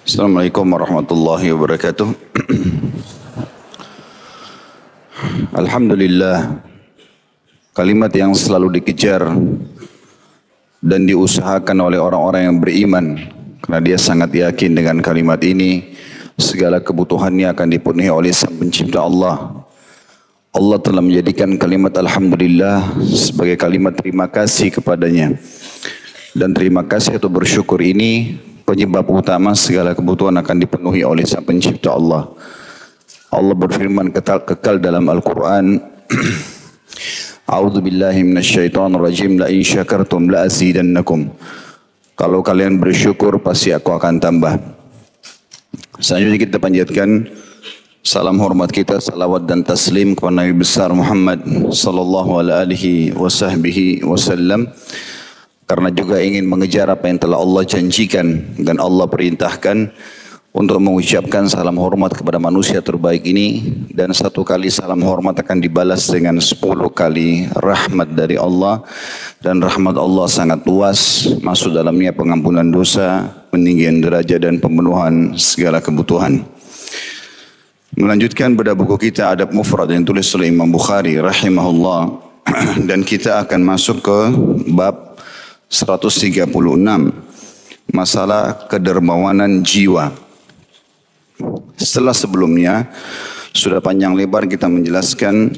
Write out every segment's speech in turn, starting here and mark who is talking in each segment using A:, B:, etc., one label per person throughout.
A: Assalamualaikum warahmatullahi wabarakatuh. Alhamdulillah, kalimat yang selalu dikejar dan diusahakan oleh orang-orang yang beriman, karena dia sangat yakin dengan kalimat ini segala kebutuhannya akan dipenuhi oleh Sang Pencipta Allah. Allah telah menjadikan kalimat Alhamdulillah sebagai kalimat terima kasih kepadanya, dan terima kasih atau bersyukur ini penyebab utama segala kebutuhan akan dipenuhi oleh Sang Pencipta Allah. Allah berfirman kekal dalam Al-Quran, A'udzu billahi minasyaitonir rajim, la in syakartum la azidannakum. Kalau kalian bersyukur pasti aku akan tambah. Selanjutnya kita panjatkan salam hormat kita, salawat dan taslim kepada Nabi besar Muhammad sallallahu alaihi wasallam. Karena juga ingin mengejar apa yang telah Allah janjikan dan Allah perintahkan untuk mengucapkan salam hormat kepada manusia terbaik ini, dan satu kali salam hormat akan dibalas dengan 10 kali rahmat dari Allah, dan rahmat Allah sangat luas, masuk dalamnya pengampunan dosa, peninggian derajat dan pemenuhan segala kebutuhan. Melanjutkan pada buku kita Adab Mufrad yang tulis oleh Imam Bukhari rahimahullah, dan kita akan masuk ke bab 136, masalah kedermawanan jiwa. Setelah sebelumnya sudah panjang lebar kita menjelaskan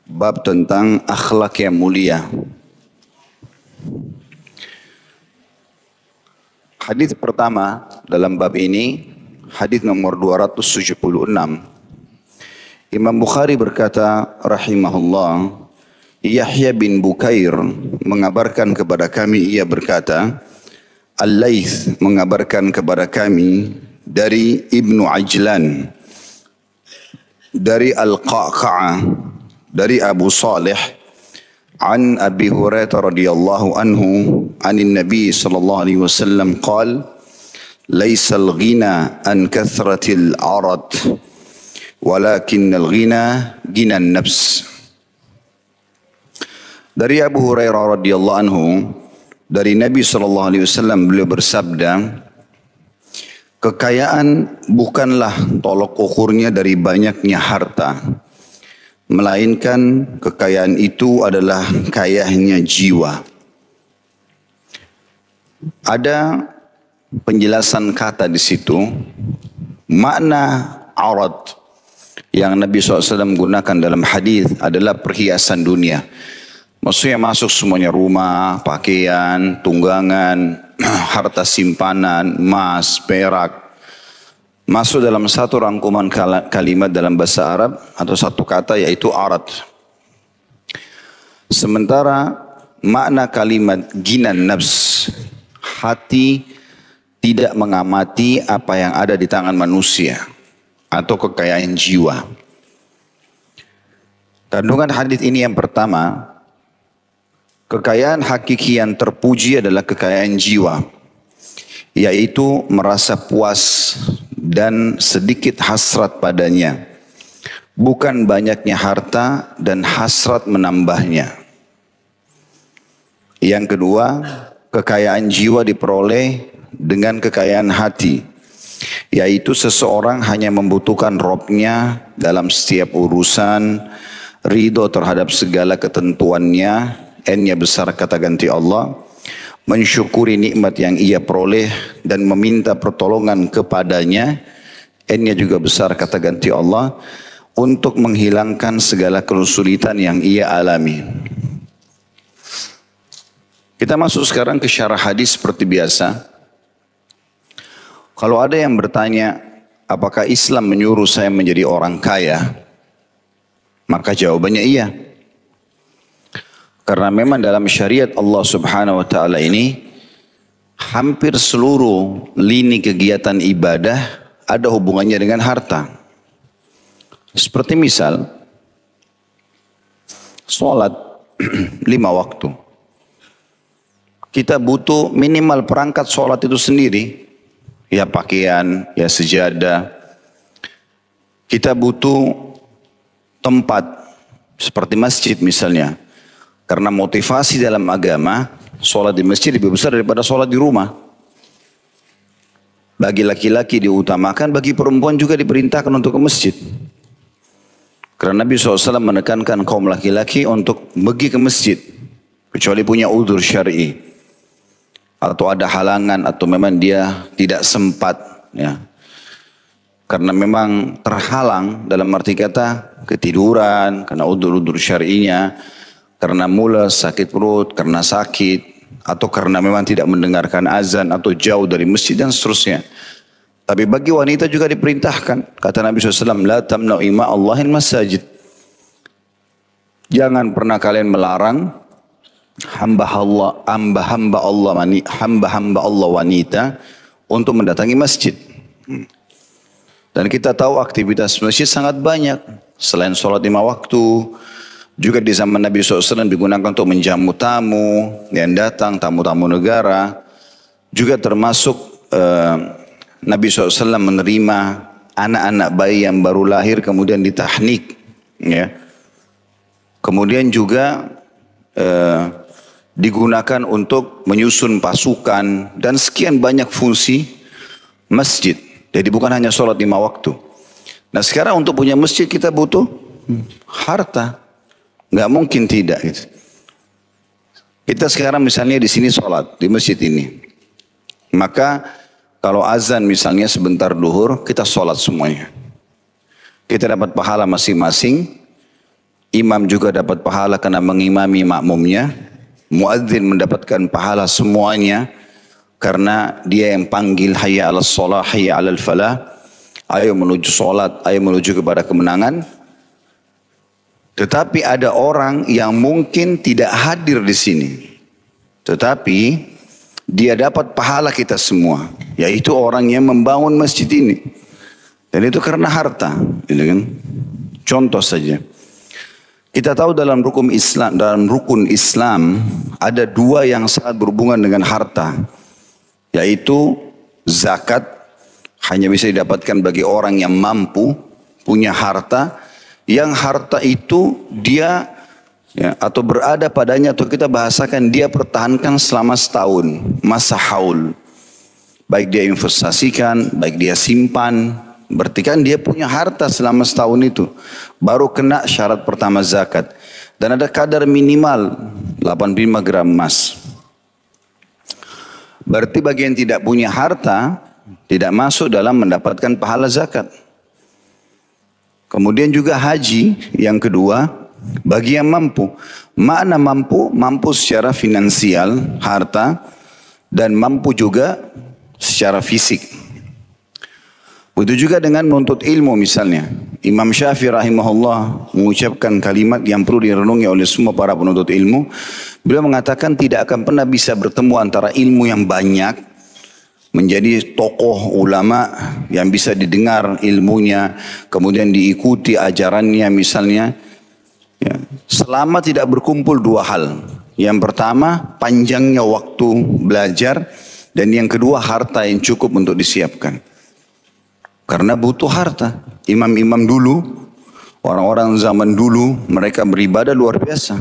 A: bab tentang akhlak yang mulia. Hadis pertama dalam bab ini, hadis nomor 276. Imam Bukhari berkata rahimahullah, Yahya bin Bukair mengabarkan kepada kami, ia berkata, Al-Laits mengabarkan kepada kami dari Ibnu Ajlan, dari Al-Qa'qa'ah, dari Abu Salih, an Abi Hurairah radhiyallahu anhu, anin Nabi sallallahu alaihi wasallam qala, Laisal ghina an kathratil arad, walakinnal ghina ghinan nafs. Dari Abu Hurairah radhiyallahu anhu, dari Nabi SAW beliau bersabda, kekayaan bukanlah tolok ukurnya dari banyaknya harta, melainkan kekayaan itu adalah kayanya jiwa. Ada penjelasan kata di situ, makna arad yang Nabi SAW gunakan dalam hadis adalah perhiasan dunia. Maksudnya masuk semuanya, rumah, pakaian, tunggangan, harta simpanan, emas, perak. Masuk dalam satu rangkuman kalimat dalam bahasa Arab atau satu kata, yaitu arad. Sementara makna kalimat ginan nafs, hati tidak mengamati apa yang ada di tangan manusia atau kekayaan jiwa. Kandungan hadis ini yang pertama, kekayaan hakiki yang terpuji adalah kekayaan jiwa, yaitu merasa puas dan sedikit hasrat padanya, bukan banyaknya harta dan hasrat menambahnya. Yang kedua, kekayaan jiwa diperoleh dengan kekayaan hati, yaitu seseorang hanya membutuhkan Robnya dalam setiap urusan, ridho terhadap segala ketentuannya, N-nya besar kata ganti Allah, mensyukuri nikmat yang ia peroleh dan meminta pertolongan kepadanya, N-nya juga besar kata ganti Allah, untuk menghilangkan segala kesulitan yang ia alami. Kita masuk sekarang ke syarah hadis seperti biasa. Kalau ada yang bertanya, apakah Islam menyuruh saya menjadi orang kaya? Maka jawabannya iya. Karena memang dalam syariat Allah Subhanahu wa taala ini, hampir seluruh lini kegiatan ibadah ada hubungannya dengan harta. Seperti misal sholat 5 waktu. Kita butuh minimal perangkat sholat itu sendiri, ya pakaian, ya sejadah. Kita butuh tempat seperti masjid misalnya. Karena motivasi dalam agama, Sholat di masjid lebih besar daripada sholat di rumah. Bagi laki-laki diutamakan, bagi perempuan juga diperintahkan untuk ke masjid. Karena Nabi SAW menekankan kaum laki-laki untuk pergi ke masjid. Kecuali punya udzur syar'i. Atau ada halangan atau memang dia tidak sempat. Ya. Karena memang terhalang dalam arti kata ketiduran, karena udzur-udzur syar'inya. Karena mules, sakit perut, karena sakit. Atau karena memang tidak mendengarkan azan atau jauh dari masjid dan seterusnya. Tapi bagi wanita juga diperintahkan. Kata Nabi SAW, La tamna'u ima Allahin masajid. Jangan pernah kalian melarang hamba-hamba Allah wanita untuk mendatangi masjid. Dan kita tahu aktivitas masjid sangat banyak. Selain sholat 5 waktu, juga di zaman Nabi SAW digunakan untuk menjamu tamu yang datang, tamu-tamu negara. Juga termasuk Nabi SAW menerima anak-anak bayi yang baru lahir kemudian ditahnik. Ya. Kemudian juga digunakan untuk menyusun pasukan dan sekian banyak fungsi masjid. Jadi bukan hanya sholat 5 waktu. Nah sekarang untuk punya masjid kita butuh harta. Nggak mungkin tidak. Gitu. Kita sekarang misalnya di sini sholat di masjid ini, maka kalau azan misalnya sebentar duhur kita sholat semuanya. Kita dapat pahala masing-masing. Imam juga dapat pahala karena mengimami makmumnya. Muadzin mendapatkan pahala semuanya karena dia yang panggil hayya 'alas shalah, hayya 'alal falah. Ayo menuju sholat, ayo menuju kepada kemenangan. Tetapi ada orang yang mungkin tidak hadir di sini. Tetapi dia dapat pahala kita semua. Yaitu orang yang membangun masjid ini. Dan itu karena harta. Gitu kan? Contoh saja. Kita tahu dalam rukun Islam ada 2 yang sangat berhubungan dengan harta. Yaitu zakat hanya bisa didapatkan bagi orang yang mampu, punya harta. Yang harta itu dia atau berada padanya atau kita bahasakan dia pertahankan selama setahun. Masa haul. Baik dia investasikan, baik dia simpan. Berarti kan dia punya harta selama setahun itu. Baru kena syarat pertama zakat. Dan ada kadar minimal 85 gram emas. Berarti bagi yang tidak punya harta tidak masuk dalam mendapatkan pahala zakat. Kemudian juga haji yang kedua bagi yang mampu. Makna mampu? Mampu secara finansial, harta. Dan mampu juga secara fisik. Begitu juga dengan menuntut ilmu misalnya. Imam Syafi'i rahimahullah mengucapkan kalimat yang perlu direnungi oleh semua para penuntut ilmu. Beliau mengatakan tidak akan pernah bisa bertemu antara ilmu yang banyak. Menjadi tokoh ulama yang bisa didengar ilmunya, kemudian diikuti ajarannya misalnya. Ya, selama tidak berkumpul 2 hal. Yang pertama panjangnya waktu belajar dan yang kedua harta yang cukup untuk disiapkan. Karena butuh harta. Imam-imam dulu, orang-orang zaman dulu mereka beribadah luar biasa.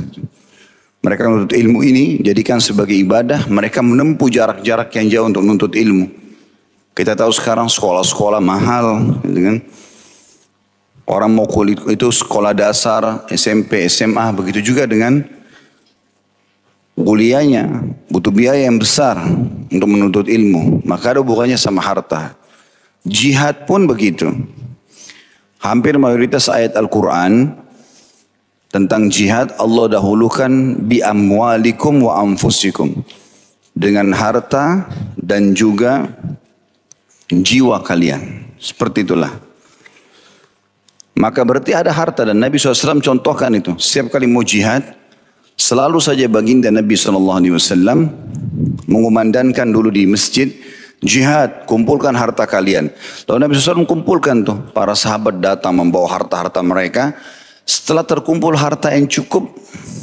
A: Mereka menuntut ilmu ini jadikan sebagai ibadah. Mereka menempuh jarak-jarak yang jauh untuk menuntut ilmu. Kita tahu sekarang sekolah-sekolah mahal. Gitu kan? Orang mau kuliah itu sekolah dasar, SMP, SMA. Begitu juga dengan kuliahnya. Butuh biaya yang besar untuk menuntut ilmu. Maka ada hubungannya sama harta. Jihad pun begitu. Hampir mayoritas ayat Al-Quran tentang jihad Allah dahulukan bi amwalikum wa anfusikum. Dengan harta dan juga jiwa kalian. Seperti itulah. Maka berarti ada harta dan Nabi SAW contohkan itu. Setiap kali mau jihad, selalu saja baginda Nabi SAW mengumandangkan dulu di masjid, jihad, kumpulkan harta kalian. Lalu Nabi SAW kumpulkan tuh. Para sahabat datang membawa harta-harta mereka. Setelah terkumpul harta yang cukup,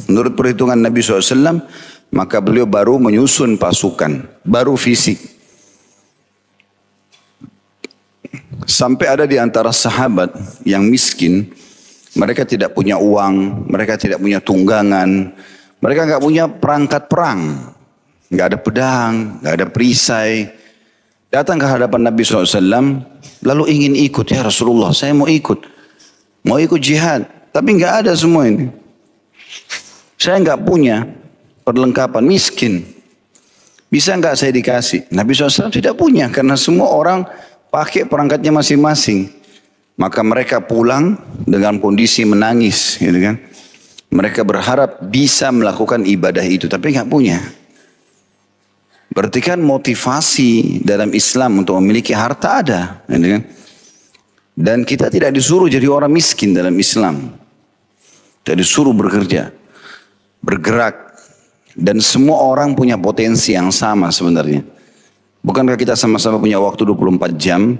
A: menurut perhitungan Nabi SAW, maka beliau baru menyusun pasukan, baru fisik. Sampai ada di antara sahabat yang miskin, mereka tidak punya uang, mereka tidak punya tunggangan, mereka nggak punya perangkat perang. Nggak ada pedang, nggak ada perisai. Datang ke hadapan Nabi SAW, lalu ingin ikut. Ya Rasulullah, saya mau ikut. Mau ikut jihad. Tapi nggak ada semua ini. Saya nggak punya perlengkapan, miskin. Bisa nggak saya dikasih? Nabi SAW tidak punya, karena semua orang pakai perangkatnya masing-masing. Maka mereka pulang dengan kondisi menangis, gitu kan? Mereka berharap bisa melakukan ibadah itu, tapi nggak punya. Berarti kan motivasi dalam Islam untuk memiliki harta ada, gitu kan? Dan kita tidak disuruh jadi orang miskin dalam Islam. Tidak disuruh bekerja, bergerak. Dan semua orang punya potensi yang sama sebenarnya. Bukankah kita sama-sama punya waktu 24 jam?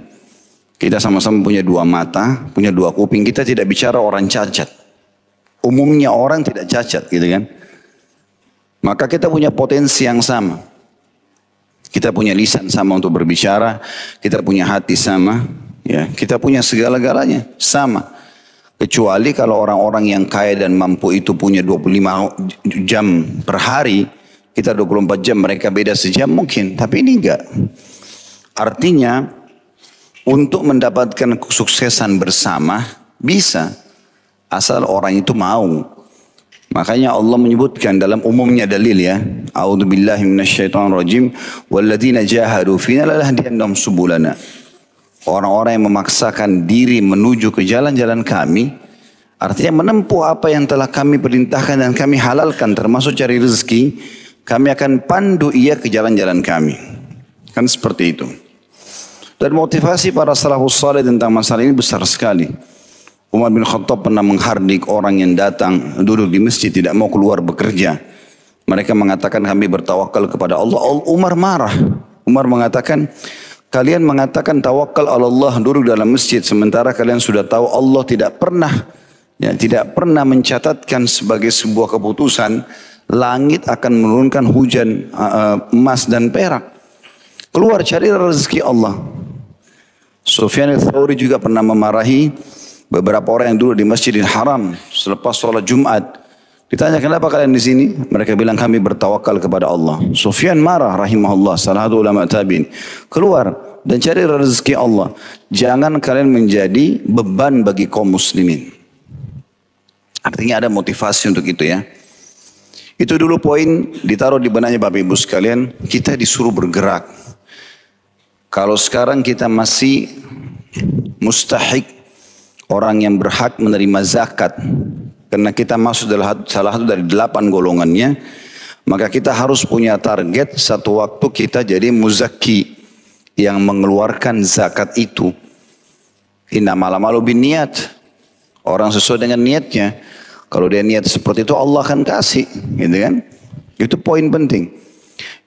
A: Kita sama-sama punya 2 mata, punya 2 kuping. Kita tidak bicara orang cacat. Umumnya orang tidak cacat, gitu kan? Maka kita punya potensi yang sama. Kita punya lisan sama untuk berbicara, kita punya hati sama, ya, kita punya segala-galanya sama. Kecuali kalau orang-orang yang kaya dan mampu itu punya 25 jam per hari, kita 24 jam, mereka beda sejam mungkin, tapi ini enggak. Artinya untuk mendapatkan kesuksesan bersama bisa, asal orang itu mau. Makanya Allah menyebutkan dalam umumnya dalil ya. A'udzubillahi minasyaitonirrajim. Walladzina jahadu fina lanahdiyannahum subulana. Orang-orang yang memaksakan diri menuju ke jalan-jalan kami, artinya menempuh apa yang telah kami perintahkan dan kami halalkan, termasuk cari rezeki, kami akan pandu ia ke jalan-jalan kami. Kan seperti itu. Dan motivasi para salafus saleh tentang masalah ini besar sekali. Umar bin Khattab pernah menghardik orang yang datang duduk di masjid tidak mau keluar bekerja. Mereka mengatakan kami bertawakal kepada Allah. Umar marah. Umar mengatakan, kalian mengatakan tawakal Allah duduk dalam masjid, sementara kalian sudah tahu Allah tidak pernah mencatatkan sebagai sebuah keputusan langit akan menurunkan hujan emas dan perak. Keluar cari rezeki Allah. Sufyan al-Thawri juga pernah memarahi beberapa orang yang duduk di Masjidil Haram selepas sholat Jumat. Ditanya, kenapa kalian di sini? Mereka bilang, kami bertawakal kepada Allah. Sufyan marah rahimahullah, salah satu ulama tabi'in. Keluar dan cari rezeki Allah. Jangan kalian menjadi beban bagi kaum muslimin. Artinya ada motivasi untuk itu ya. Itu dulu poin ditaruh di benaknya Bapak Ibu sekalian. Kita disuruh bergerak. Kalau sekarang kita masih mustahik, orang yang berhak menerima zakat, karena kita masuk dalam salah satu dari 8 golongannya, maka kita harus punya target satu waktu kita jadi muzaki yang mengeluarkan zakat itu. Innamal a'malu binniyat. Orang sesuai dengan niatnya. Kalau dia niat seperti itu Allah akan kasih, gitu kan? Itu poin penting.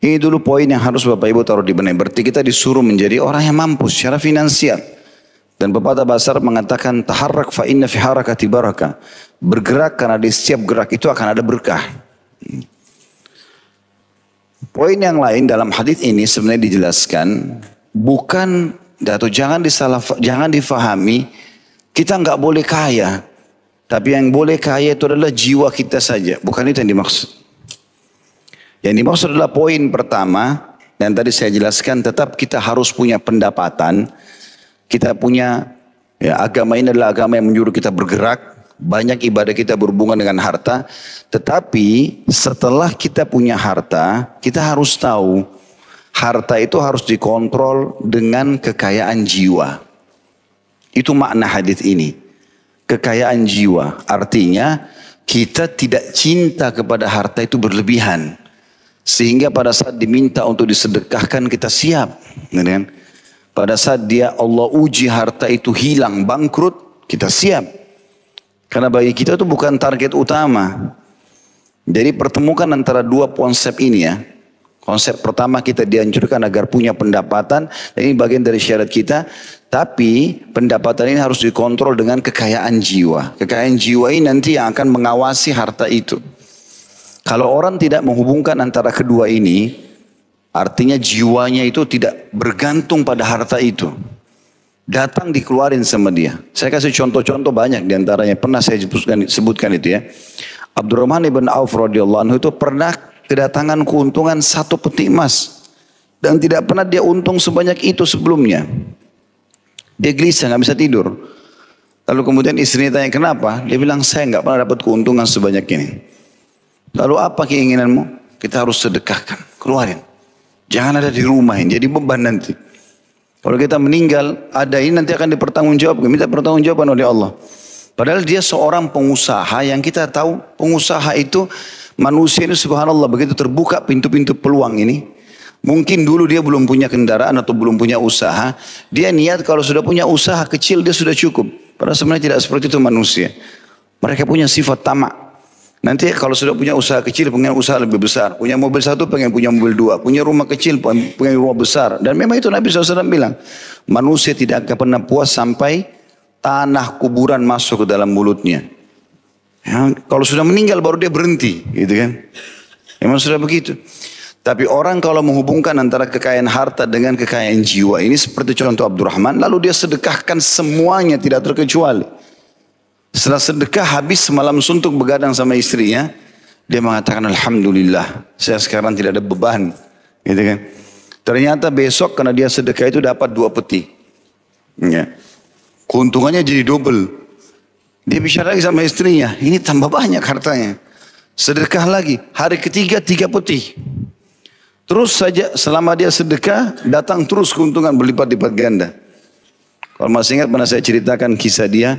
A: Ini dulu poin yang harus Bapak Ibu taruh di benak. Berarti kita disuruh menjadi orang yang mampu secara finansial. Dan pepatah bahasa Arab mengatakan taharrak fa inna fi harakati barakah. Bergerak karena di setiap gerak itu akan ada berkah. Poin yang lain dalam hadis ini sebenarnya dijelaskan bukan atau jangan difahami kita nggak boleh kaya. Tapi yang boleh kaya itu adalah jiwa kita saja. Bukan itu yang dimaksud. Yang dimaksud adalah poin pertama dan tadi saya jelaskan tetap kita harus punya pendapatan. Kita punya, ya, agama ini adalah agama yang menyuruh kita bergerak. Banyak ibadah kita berhubungan dengan harta. Tetapi setelah kita punya harta, kita harus tahu harta itu harus dikontrol dengan kekayaan jiwa. Itu makna hadis ini. Kekayaan jiwa. Artinya kita tidak cinta kepada harta itu berlebihan. Sehingga pada saat diminta untuk disedekahkan kita siap. Kan? Pada saat Allah uji harta itu hilang, bangkrut, kita siap. Karena bagi kita itu bukan target utama. Jadi pertemukan antara 2 konsep ini ya. Konsep pertama kita dianjurkan agar punya pendapatan. Dan ini bagian dari syarat kita. Tapi pendapatan ini harus dikontrol dengan kekayaan jiwa. Kekayaan jiwa ini nanti yang akan mengawasi harta itu. Kalau orang tidak menghubungkan antara kedua ini, artinya jiwanya itu tidak bergantung pada harta itu. Datang dikeluarin sama dia. Saya kasih contoh-contoh banyak diantaranya. Pernah saya sebutkan itu ya. Abdurrahman ibn Auf radhiyallahu anhu itu pernah kedatangan keuntungan 1 peti emas. Dan tidak pernah dia untung sebanyak itu sebelumnya. Dia gelisah, nggak bisa tidur. Lalu kemudian istrinya tanya kenapa? Dia bilang saya nggak pernah dapat keuntungan sebanyak ini. Lalu apa keinginanmu? Kita harus sedekahkan, keluarin. Jangan ada di rumah ini, jadi beban nanti. Kalau kita meninggal, ada ini nanti akan dipertanggungjawabkan, minta pertanggungjawaban oleh Allah. Padahal dia seorang pengusaha yang kita tahu pengusaha itu manusia ini subhanallah begitu terbuka pintu-pintu peluang ini. Mungkin dulu dia belum punya kendaraan atau belum punya usaha. Dia niat kalau sudah punya usaha kecil dia sudah cukup. Padahal sebenarnya tidak seperti itu manusia. Mereka punya sifat tamak. Nanti kalau sudah punya usaha kecil pengen usaha lebih besar. Punya mobil 1 pengen punya mobil 2. Punya rumah kecil pengen rumah besar. Dan memang itu Nabi SAW bilang. Manusia tidak akan pernah puas sampai tanah kuburan masuk ke dalam mulutnya. Ya, kalau sudah meninggal baru dia berhenti. Gitu kan. Memang sudah begitu. Tapi orang kalau menghubungkan antara kekayaan harta dengan kekayaan jiwa ini seperti contoh Abdurrahman, lalu dia sedekahkan semuanya tidak terkecuali. Setelah sedekah habis semalam suntuk begadang sama istrinya, dia mengatakan alhamdulillah, saya sekarang tidak ada beban, gitu kan. Ternyata besok karena dia sedekah itu dapat 2 peti. Ya. Keuntungannya jadi double. Dia bicara lagi sama istrinya, ini tambah banyak hartanya. Sedekah lagi, hari ketiga 3 peti. Terus saja selama dia sedekah, datang terus keuntungan berlipat-lipat ganda. Kalau masih ingat pernah saya ceritakan kisah dia,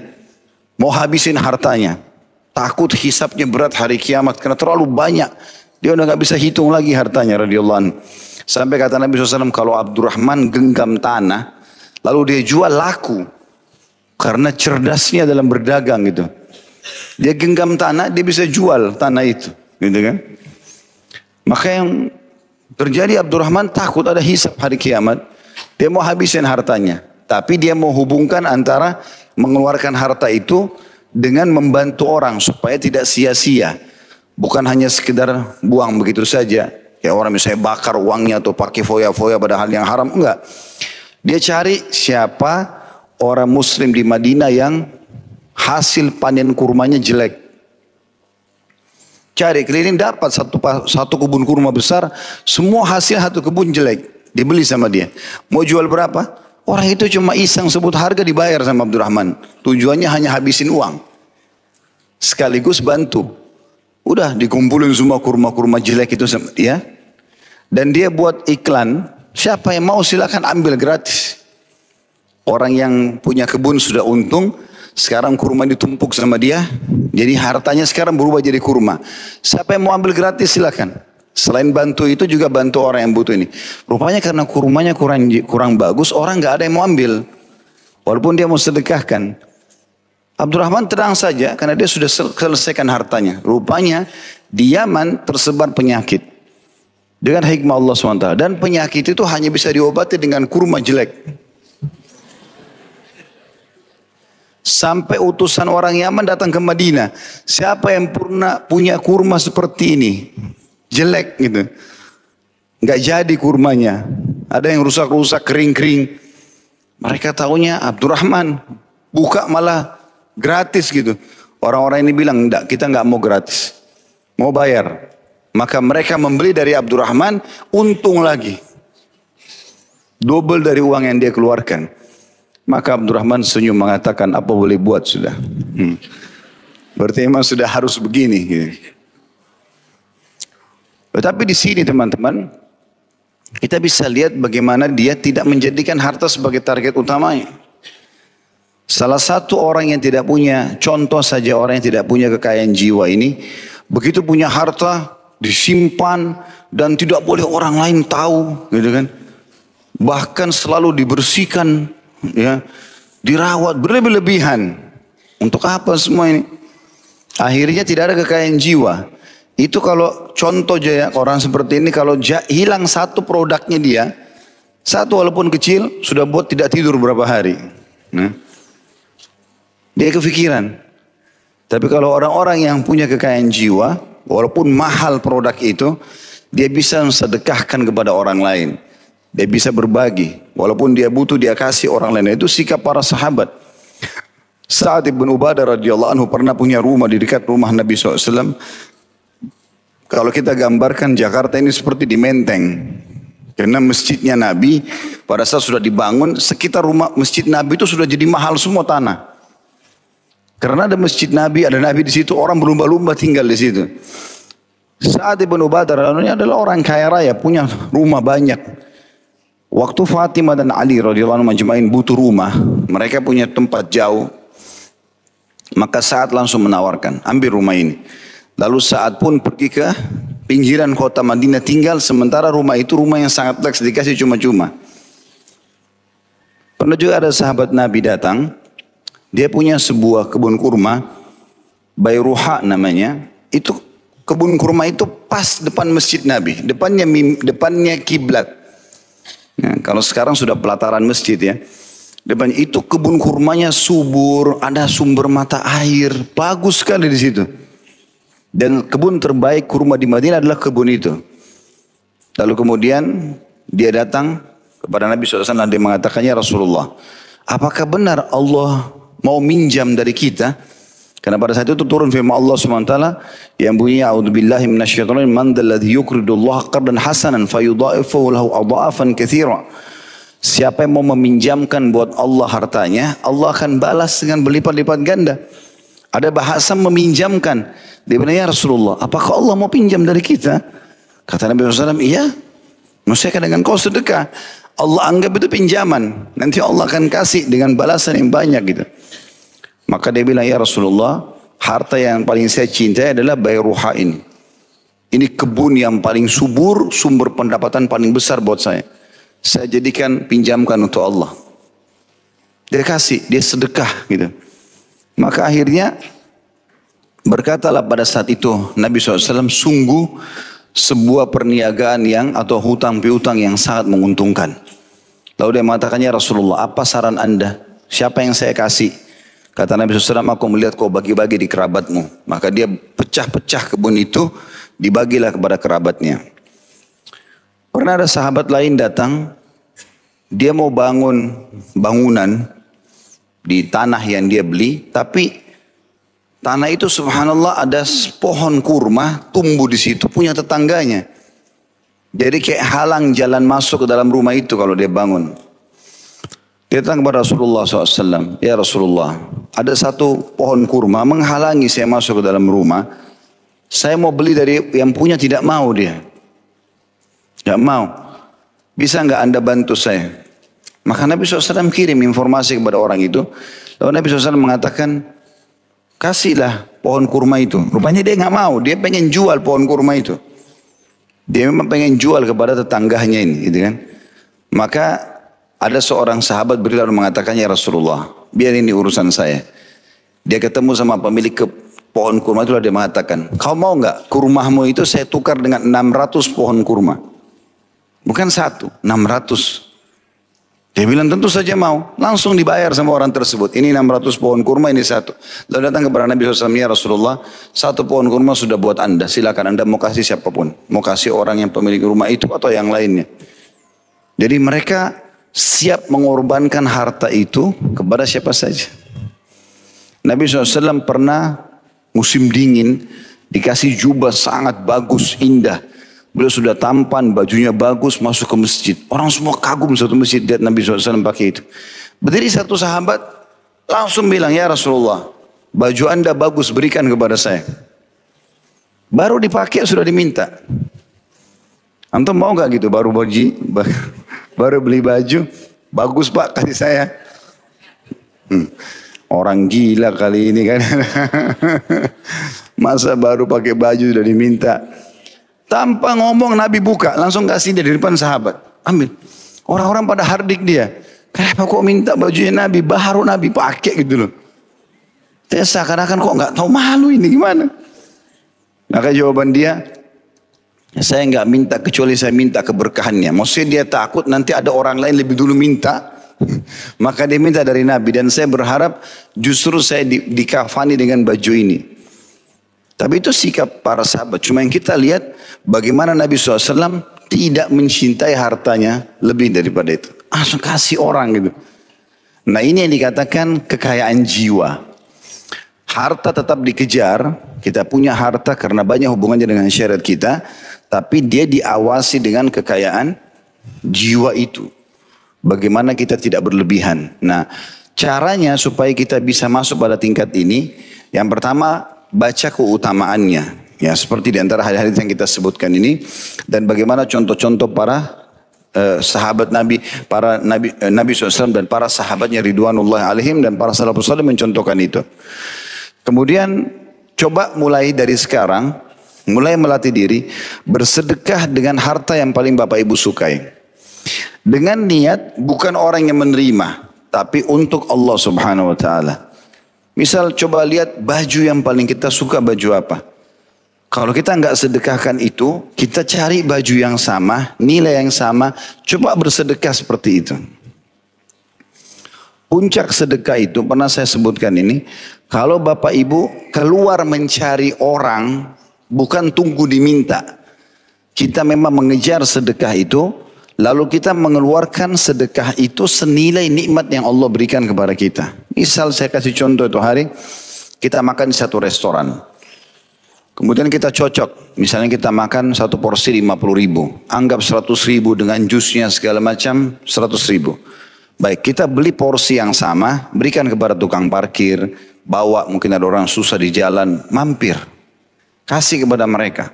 A: mau habisin hartanya. Takut hisapnya berat hari kiamat karena terlalu banyak. Dia udah gak bisa hitung lagi hartanya radhiyallahu anhu. Sampai kata Nabi SAW, kalau Abdurrahman genggam tanah, lalu dia jual laku. Karena cerdasnya dalam berdagang gitu. Dia genggam tanah, dia bisa jual tanah itu. Gitu kan. Maka yang terjadi Abdurrahman takut ada hisab hari kiamat. Dia mau habisin hartanya. Tapi dia mau hubungkan antara mengeluarkan harta itu dengan membantu orang supaya tidak sia-sia. Bukan hanya sekedar buang begitu saja. Kayak orang misalnya bakar uangnya atau pakai foya-foya pada hal yang haram. Enggak. Dia cari siapa orang muslim di Madinah yang hasil panen kurmanya jelek. Cari keliling dapat satu kebun kurma besar, semua hasil satu kebun jelek, dibeli sama dia. Mau jual berapa? Orang itu cuma iseng sebut harga dibayar sama Abdurrahman. Tujuannya hanya habisin uang. Sekaligus bantu. Udah dikumpulin semua kurma-kurma jelek itu sama dia. Dan dia buat iklan, siapa yang mau silakan ambil gratis. Orang yang punya kebun sudah untung. Sekarang kurma ditumpuk sama dia. Jadi hartanya sekarang berubah jadi kurma. Siapa yang mau ambil gratis silakan. Selain bantu itu juga bantu orang yang butuh ini. Rupanya karena kurmanya kurang bagus, orang nggak ada yang mau ambil. Walaupun dia mau sedekahkan. Abdurrahman tenang saja karena dia sudah selesaikan hartanya. Rupanya di Yaman tersebar penyakit. Dengan hikmah Allah SWT. Dan penyakit itu hanya bisa diobati dengan kurma jelek. Sampai utusan orang Yaman datang ke Madinah. Siapa yang pernah punya kurma seperti ini? Jelek gitu. Nggak jadi kurmanya. Ada yang rusak-rusak, kering-kering. Mereka taunya Abdurrahman. Buka malah gratis gitu. Orang-orang ini bilang, enggak, kita nggak mau gratis. Mau bayar. Maka mereka membeli dari Abdurrahman, untung lagi. Double dari uang yang dia keluarkan. Maka Abdurrahman senyum mengatakan apa boleh buat sudah. Berarti memang sudah harus begini. Tetapi di sini teman-teman, kita bisa lihat bagaimana dia tidak menjadikan harta sebagai target utamanya. Salah satu orang yang tidak punya, contoh saja orang yang tidak punya kekayaan jiwa ini, begitu punya harta disimpan dan tidak boleh orang lain tahu, gitu kan? Bahkan selalu dibersihkan. Ya, dirawat berlebih-lebihan. Untuk apa semua ini? Akhirnya tidak ada kekayaan jiwa. Itu kalau contoh aja ya, orang seperti ini kalau hilang satu produknya dia, satu walaupun kecil, sudah buat tidak tidur berapa hari. Nah, dia kepikiran. Tapi kalau orang-orang yang punya kekayaan jiwa, walaupun mahal produk itu, dia bisa sedekahkan kepada orang lain. Dia bisa berbagi. Walaupun dia butuh, dia kasih orang lain. Itu sikap para sahabat. Sa'ad bin Ubadah radhiyallahu anhu pernah punya rumah di dekat rumah Nabi SAW. Kalau kita gambarkan Jakarta ini seperti di Menteng. Karena masjidnya Nabi pada saat sudah dibangun, sekitar rumah masjid Nabi itu sudah jadi mahal semua tanah. Karena ada masjid Nabi, ada Nabi di situ, orang berlumba-lumba tinggal di situ. Sa'ad ibn Ubadah ini adalah orang kaya raya, punya rumah banyak. Waktu Fatimah dan Ali radhiyallahu anhum majma'in butuh rumah, mereka punya tempat jauh. Maka Sa'ad langsung menawarkan, ambil rumah ini. Lalu Sa'ad pun pergi ke pinggiran kota Madinah tinggal, sementara rumah itu rumah yang sangat leks, dikasih cuma-cuma. Pernah juga ada sahabat Nabi datang, dia punya sebuah kebun kurma, Bayruha namanya, itu kebun kurma itu pas depan masjid Nabi, depannya kiblat. Nah, kalau sekarang sudah pelataran masjid ya, depannya itu kebun kurmanya subur, ada sumber mata air, bagus sekali di situ. Dan kebun terbaik kurma di Madinah adalah kebun itu. Lalu kemudian dia datang kepada Nabi SAW, dia mengatakannya, Rasulullah, apakah benar Allah mau minjam dari kita? Karena pada saat itu turun firman Allah SWT yang bunyi, a'udzubillahi minasyaitonir rajim, man dzalladzi yuqridullaha qardan hasanan fayudha'ifahu lahu adha'afan katsira. Siapa yang mau meminjamkan buat Allah hartanya, Allah akan balas dengan berlipat-lipat ganda. Ada bahasa meminjamkan. Dia bilang, ya Rasulullah, apakah Allah mau pinjam dari kita? Kata Nabi SAW, iya. Maksudnya dengan kau sedekah, Allah anggap itu pinjaman. Nanti Allah akan kasih dengan balasan yang banyak gitu. Maka dia bilang, ya Rasulullah, harta yang paling saya cintai adalah Bayruha ini. Ini kebun yang paling subur, sumber pendapatan paling besar buat saya. Saya jadikan pinjamkan untuk Allah. Dia kasih, dia sedekah gitu. Maka akhirnya berkatalah pada saat itu Nabi SAW, sungguh sebuah perniagaan atau hutang piutang yang sangat menguntungkan. Lalu dia mengatakannya, Rasulullah, apa saran anda? Siapa yang saya kasih? Kata Nabi SAW, aku melihat kau bagi-bagi di kerabatmu. Maka dia pecah-pecah kebun itu, dibagilah kepada kerabatnya. Pernah ada sahabat lain datang, dia mau bangun bangunan di tanah yang dia beli, tapi tanah itu subhanallah ada pohon kurma tumbuh di situ punya tetangganya. Jadi kayak halang jalan masuk ke dalam rumah itu kalau dia bangun. Dia datang kepada Rasulullah SAW. Ya Rasulullah, ada satu pohon kurma menghalangi saya masuk ke dalam rumah. Saya mau beli dari yang punya, tidak mau dia. Tidak mau. Bisa nggak anda bantu saya? Maka Nabi SAW kirim informasi kepada orang itu. Lalu Nabi SAW mengatakan, kasihlah pohon kurma itu. Rupanya dia nggak mau. Dia pengen jual pohon kurma itu. Dia memang pengen jual kepada tetangganya ini, gitu kan? Maka ada seorang sahabat berlalu mengatakannya, Rasulullah, biar ini urusan saya. Dia ketemu sama pemilik pohon kurma itu, dia mengatakan, kau mau nggak kurmamu itu saya tukar dengan 600 pohon kurma? Bukan satu, 600. Dia bilang tentu saja mau. Langsung dibayar sama orang tersebut. Ini 600 pohon kurma, ini satu. Lalu datang kepada Nabi SAW, ya Rasulullah, satu pohon kurma sudah buat anda. Silakan anda mau kasih siapapun. Mau kasih orang yang pemilik rumah itu atau yang lainnya. Jadi mereka siap mengorbankan harta itu kepada siapa saja. Nabi SAW pernah musim dingin dikasih jubah sangat bagus, indah. Beliau sudah tampan, bajunya bagus, masuk ke masjid. Orang semua kagum satu masjid lihat Nabi SAW pakai itu. Berdiri satu sahabat, langsung bilang, ya Rasulullah, baju anda bagus, berikan kepada saya. Baru dipakai sudah diminta. Antum mau gak gitu, baru beli baju, bagus pak, kasih saya. Orang gila kali ini kan. Masa baru pakai baju sudah diminta. Tanpa ngomong Nabi buka, langsung kasih dia di depan sahabat. Ambil. Orang-orang pada hardik dia. Kenapa kok minta bajunya Nabi? Baru Nabi pakai gitu loh. Dia seakan-akan kok nggak tahu malu ini gimana. Maka jawaban dia, saya nggak minta kecuali saya minta keberkahannya. Maksudnya dia takut nanti ada orang lain lebih dulu minta. Maka dia minta dari Nabi. Dan saya berharap justru saya dikafani dengan baju ini. Tapi itu sikap para sahabat. Cuma yang kita lihat bagaimana Nabi SAW tidak mencintai hartanya lebih daripada itu. Langsung kasih orang gitu. Nah ini yang dikatakan kekayaan jiwa. Harta tetap dikejar, kita punya harta karena banyak hubungannya dengan syariat kita, tapi dia diawasi dengan kekayaan jiwa itu. Bagaimana kita tidak berlebihan. Nah, caranya supaya kita bisa masuk pada tingkat ini, yang pertama baca keutamaannya. Ya, seperti di antara hadis yang kita sebutkan ini, dan bagaimana contoh-contoh para sahabat Nabi, para Nabi SAW dan para sahabatnya ridwanullah alaihim dan para salafus salih mencontohkan itu. Kemudian coba mulai dari sekarang, mulai melatih diri bersedekah dengan harta yang paling Bapak Ibu sukai. Dengan niat bukan orang yang menerima, tapi untuk Allah Subhanahu wa taala. Misal coba lihat baju yang paling kita suka, baju apa? Kalau kita nggak sedekahkan itu, kita cari baju yang sama, nilai yang sama, coba bersedekah seperti itu. Puncak sedekah itu pernah saya sebutkan ini, kalau Bapak Ibu keluar mencari orang, bukan tunggu diminta. Kita memang mengejar sedekah itu, lalu kita mengeluarkan sedekah itu senilai nikmat yang Allah berikan kepada kita. Misal saya kasih contoh itu hari, kita makan di satu restoran. Kemudian kita cocok, misalnya kita makan satu porsi 50.000, anggap 100.000 dengan jusnya segala macam 100.000. Baik, kita beli porsi yang sama, berikan kepada tukang parkir, bawa mungkin ada orang susah di jalan, mampir, kasih kepada mereka.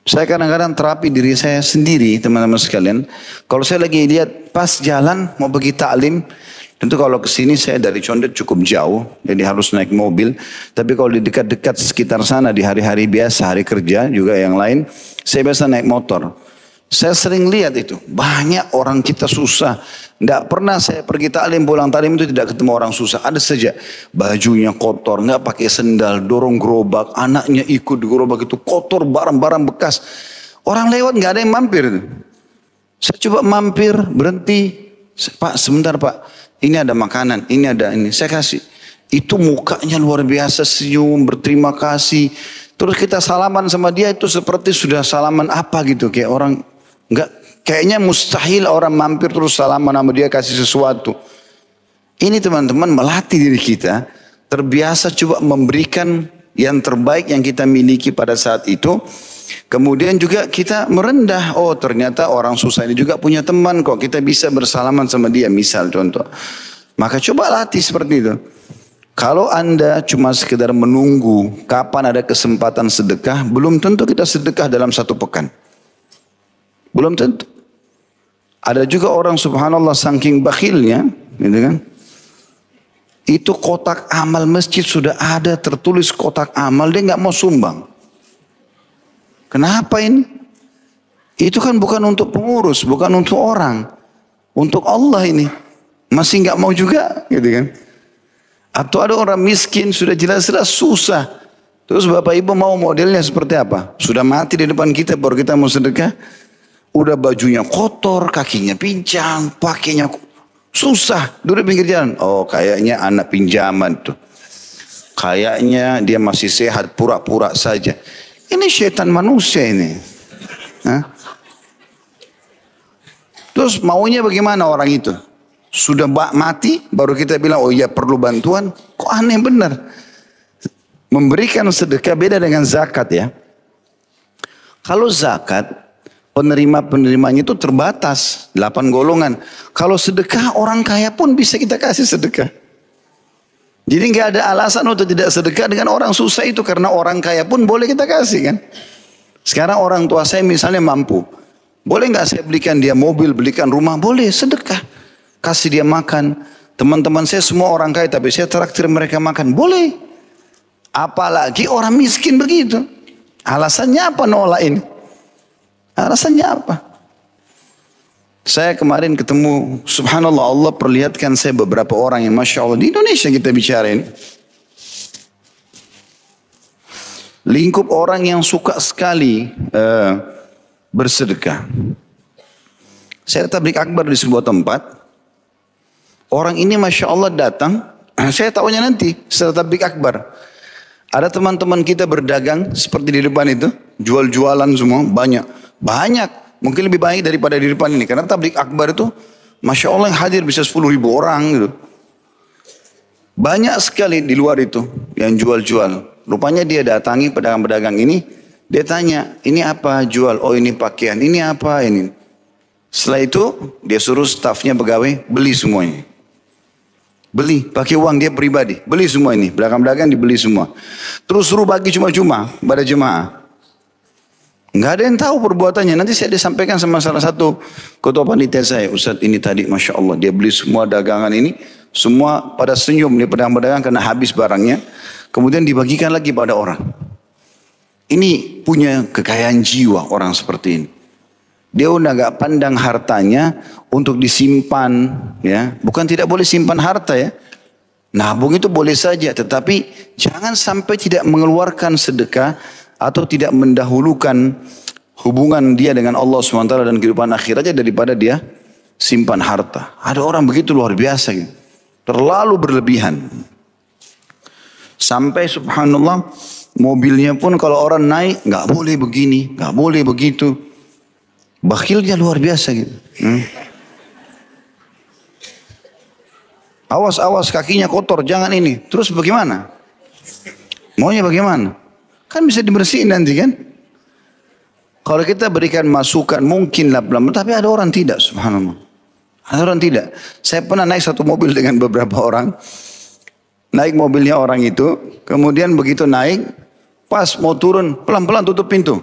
A: Saya kadang-kadang terapi diri saya sendiri, teman-teman sekalian. Kalau saya lagi lihat pas jalan mau pergi taklim, tentu kalau ke sini saya dari Condet cukup jauh, jadi harus naik mobil. Tapi kalau di dekat-dekat sekitar sana di hari-hari biasa, hari kerja juga yang lain, saya biasa naik motor. Saya sering lihat itu, banyak orang kita susah. Tidak pernah saya pergi taklim, pulang taklim itu tidak ketemu orang susah. Ada saja bajunya kotor, nggak pakai sendal, dorong gerobak, anaknya ikut di gerobak itu kotor, barang-barang bekas. Orang lewat nggak ada yang mampir. Saya coba mampir, berhenti. Pak, sebentar Pak, ini ada makanan, ini ada ini, saya kasih. Itu mukanya luar biasa, senyum, berterima kasih. Terus kita salaman sama dia itu seperti sudah salaman apa gitu, kayak orang enggak, kayaknya mustahil orang mampir terus salaman sama dia kasih sesuatu. Ini teman-teman melatih diri kita terbiasa coba memberikan yang terbaik yang kita miliki pada saat itu. Kemudian juga kita merendah, oh ternyata orang susah ini juga punya teman kok, kita bisa bersalaman sama dia, misal contoh. Maka coba latih seperti itu. Kalau Anda cuma sekedar menunggu kapan ada kesempatan sedekah, belum tentu kita sedekah dalam satu pekan. Belum tentu. Ada juga orang subhanallah saking bakhilnya, gitu kan? Itu kotak amal masjid sudah ada tertulis kotak amal, dia nggak mau sumbang. Kenapa ini? Itu kan bukan untuk pengurus, bukan untuk orang, untuk Allah ini. Masih nggak mau juga, gitu kan? Atau ada orang miskin sudah jelas-jelas susah. Terus Bapak Ibu mau modelnya seperti apa? Sudah mati di depan kita baru kita mau sedekah. Udah bajunya kotor, kakinya pincang, pakainya susah, duduk pinggir jalan. Oh kayaknya anak pinjaman tuh. Kayaknya dia masih sehat, pura-pura saja. Ini setan manusia ini. Hah? Terus maunya bagaimana orang itu? Sudah mati baru kita bilang oh iya perlu bantuan. Kok aneh benar. Memberikan sedekah beda dengan zakat ya. Kalau zakat penerima-penerimanya itu terbatas, 8 golongan. Kalau sedekah orang kaya pun bisa kita kasih sedekah. Jadi nggak ada alasan untuk tidak sedekah dengan orang susah itu, karena orang kaya pun boleh kita kasih kan. Sekarang orang tua saya misalnya mampu, boleh nggak saya belikan dia mobil, belikan rumah, boleh sedekah, kasih dia makan. Teman-teman saya semua orang kaya, tapi saya traktir mereka makan, boleh. Apalagi orang miskin begitu. Alasannya apa nolak ini? Alasannya apa? Saya kemarin ketemu, subhanallah Allah perlihatkan saya beberapa orang yang Masya Allah di Indonesia kita bicara ini. Lingkup orang yang suka sekali bersedekah. Saya tablik akbar di sebuah tempat. Orang ini Masya Allah datang, saya tahunya nanti setelah tablik akbar. Ada teman-teman kita berdagang seperti di depan itu, jual-jualan semua, banyak, mungkin lebih baik daripada di depan ini. Karena tablik akbar itu, Masya Allah yang hadir bisa 10.000 orang gitu. Banyak sekali di luar itu yang jual-jual. Rupanya dia datangi pedagang-pedagang ini, dia tanya, ini apa jual? Oh ini pakaian, ini apa ini? Setelah itu dia suruh stafnya pegawai beli semuanya. Beli, pakai uang dia pribadi, beli semua ini. Pedagang-pedagang dibeli semua. Terus suruh bagi cuma-cuma pada jemaah. Nggak ada yang tahu perbuatannya. Nanti saya disampaikan sama salah satu ketua panitia saya. Ustaz ini tadi Masya Allah dia beli semua dagangan ini. Semua pada senyum nih pedagang-pedagang karena habis barangnya. Kemudian dibagikan lagi pada orang. Ini punya kekayaan jiwa orang seperti ini. Dia udah gak pandang hartanya untuk disimpan, ya. Bukan tidak boleh simpan harta ya. Nabung itu boleh saja, tetapi jangan sampai tidak mengeluarkan sedekah atau tidak mendahulukan hubungan dia dengan Allah SWT dan kehidupan akhiratnya daripada dia simpan harta. Ada orang begitu luar biasa gitu. Terlalu berlebihan. Sampai subhanallah mobilnya pun kalau orang naik gak boleh begini, gak boleh begitu. Bakhilnya luar biasa gitu. Awas kakinya kotor, jangan ini. Terus bagaimana? Maunya bagaimana? Kan bisa dibersihin nanti kan? Kalau kita berikan masukan mungkin lah, tapi ada orang tidak, subhanallah. Ada orang tidak. Saya pernah naik satu mobil dengan beberapa orang. Naik mobilnya orang itu, kemudian begitu naik, pas mau turun, pelan-pelan tutup pintu.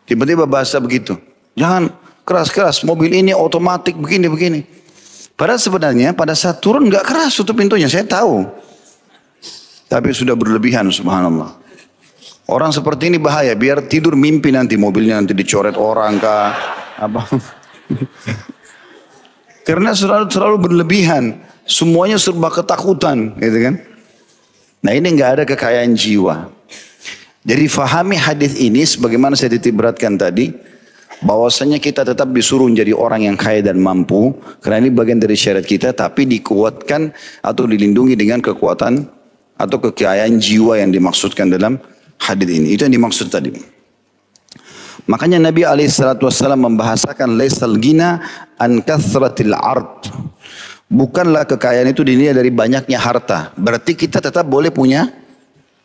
A: Tiba-tiba bahasa begitu. Jangan keras-keras, mobil ini otomatis begini-begini. Padahal sebenarnya pada saat turun gak keras tutup pintunya, saya tahu. Tapi sudah berlebihan subhanallah. Orang seperti ini bahaya, biar tidur mimpi nanti mobilnya nanti dicoret orang kah, apa. Karena selalu berlebihan, semuanya serba ketakutan, gitu kan. Nah ini gak ada kekayaan jiwa. Jadi fahami hadis ini sebagaimana saya titik beratkan tadi, bahwasanya kita tetap disuruh menjadi orang yang kaya dan mampu, karena ini bagian dari syariat kita, tapi dikuatkan atau dilindungi dengan kekuatan atau kekayaan jiwa yang dimaksudkan dalam hadis ini. Itu yang dimaksud tadi. Makanya Nabi SAW membahasakan laisal gina an kathratil ard. Bukanlah kekayaan itu dinilai dari banyaknya harta. Berarti kita tetap boleh punya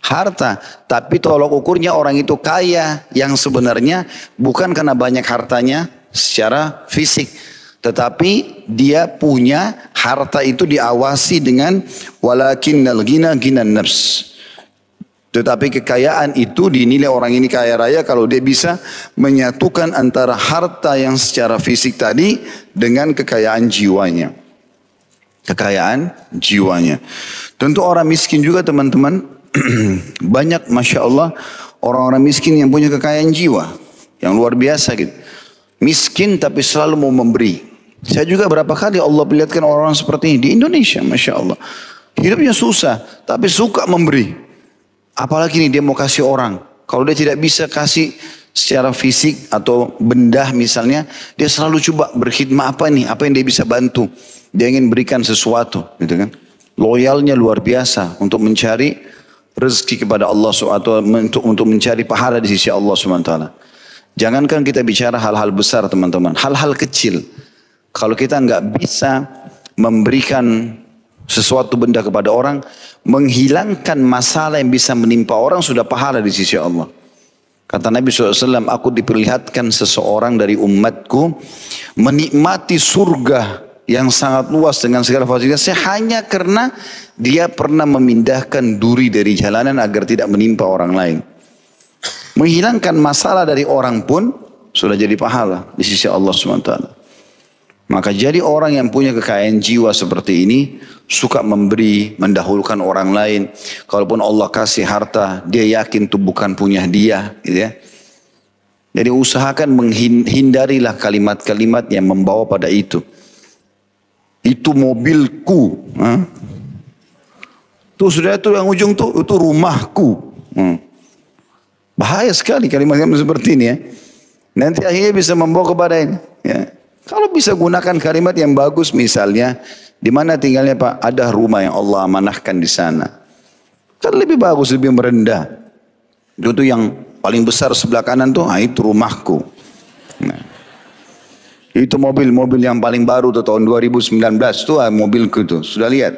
A: harta, tapi tolok ukurnya orang itu kaya yang sebenarnya bukan karena banyak hartanya secara fisik, tetapi dia punya harta itu diawasi dengan walakinnal ghina ghinan nafs. Tetapi kekayaan itu dinilai orang ini kaya raya kalau dia bisa menyatukan antara harta yang secara fisik tadi dengan kekayaan jiwanya. Kekayaan jiwanya. Tentu orang miskin juga teman-teman. Banyak Masya Allah orang-orang miskin yang punya kekayaan jiwa yang luar biasa gitu. Miskin tapi selalu mau memberi. Saya juga berapa kali Allah perlihatkan orang-orang seperti ini di Indonesia, Masya Allah. Hidupnya susah tapi suka memberi. Apalagi nih dia mau kasih orang. Kalau dia tidak bisa kasih secara fisik atau benda misalnya, dia selalu coba berkhidmat apa nih, apa yang dia bisa bantu. Dia ingin berikan sesuatu gitu kan. Loyalnya luar biasa untuk mencari rezeki kepada Allah SWT, untuk mencari pahala di sisi Allah SWT. Jangankan kita bicara hal-hal besar teman-teman, hal-hal kecil. Kalau kita nggak bisa memberikan sesuatu benda kepada orang, menghilangkan masalah yang bisa menimpa orang sudah pahala di sisi Allah. Kata Nabi SAW, aku diperlihatkan seseorang dari umatku menikmati surga yang sangat luas dengan segala fasilitasnya hanya karena dia pernah memindahkan duri dari jalanan agar tidak menimpa orang lain. Menghilangkan masalah dari orang pun sudah jadi pahala di sisi Allah SWT. Maka jadi orang yang punya kekayaan jiwa seperti ini, suka memberi, mendahulukan orang lain. Kalaupun Allah kasih harta, dia yakin itu bukan punya dia, gitu ya. Jadi usahakan menghindarilah kalimat-kalimat yang membawa pada itu. Itu mobilku. Tuh sudah itu yang ujung tuh, itu rumahku. Bahaya sekali kalimat-kalimat seperti ini ya. Nanti akhirnya bisa membawa kepada ini. Ya. Kalau bisa gunakan kalimat yang bagus misalnya, di mana tinggalnya Pak? Ada rumah yang Allah amanahkan di sana. Kan lebih bagus, lebih merendah. Itu yang paling besar sebelah kanan tuh, itu rumahku. Nah. Itu mobil yang paling baru tuh tahun 2019 tuh mobilku tuh. Sudah lihat?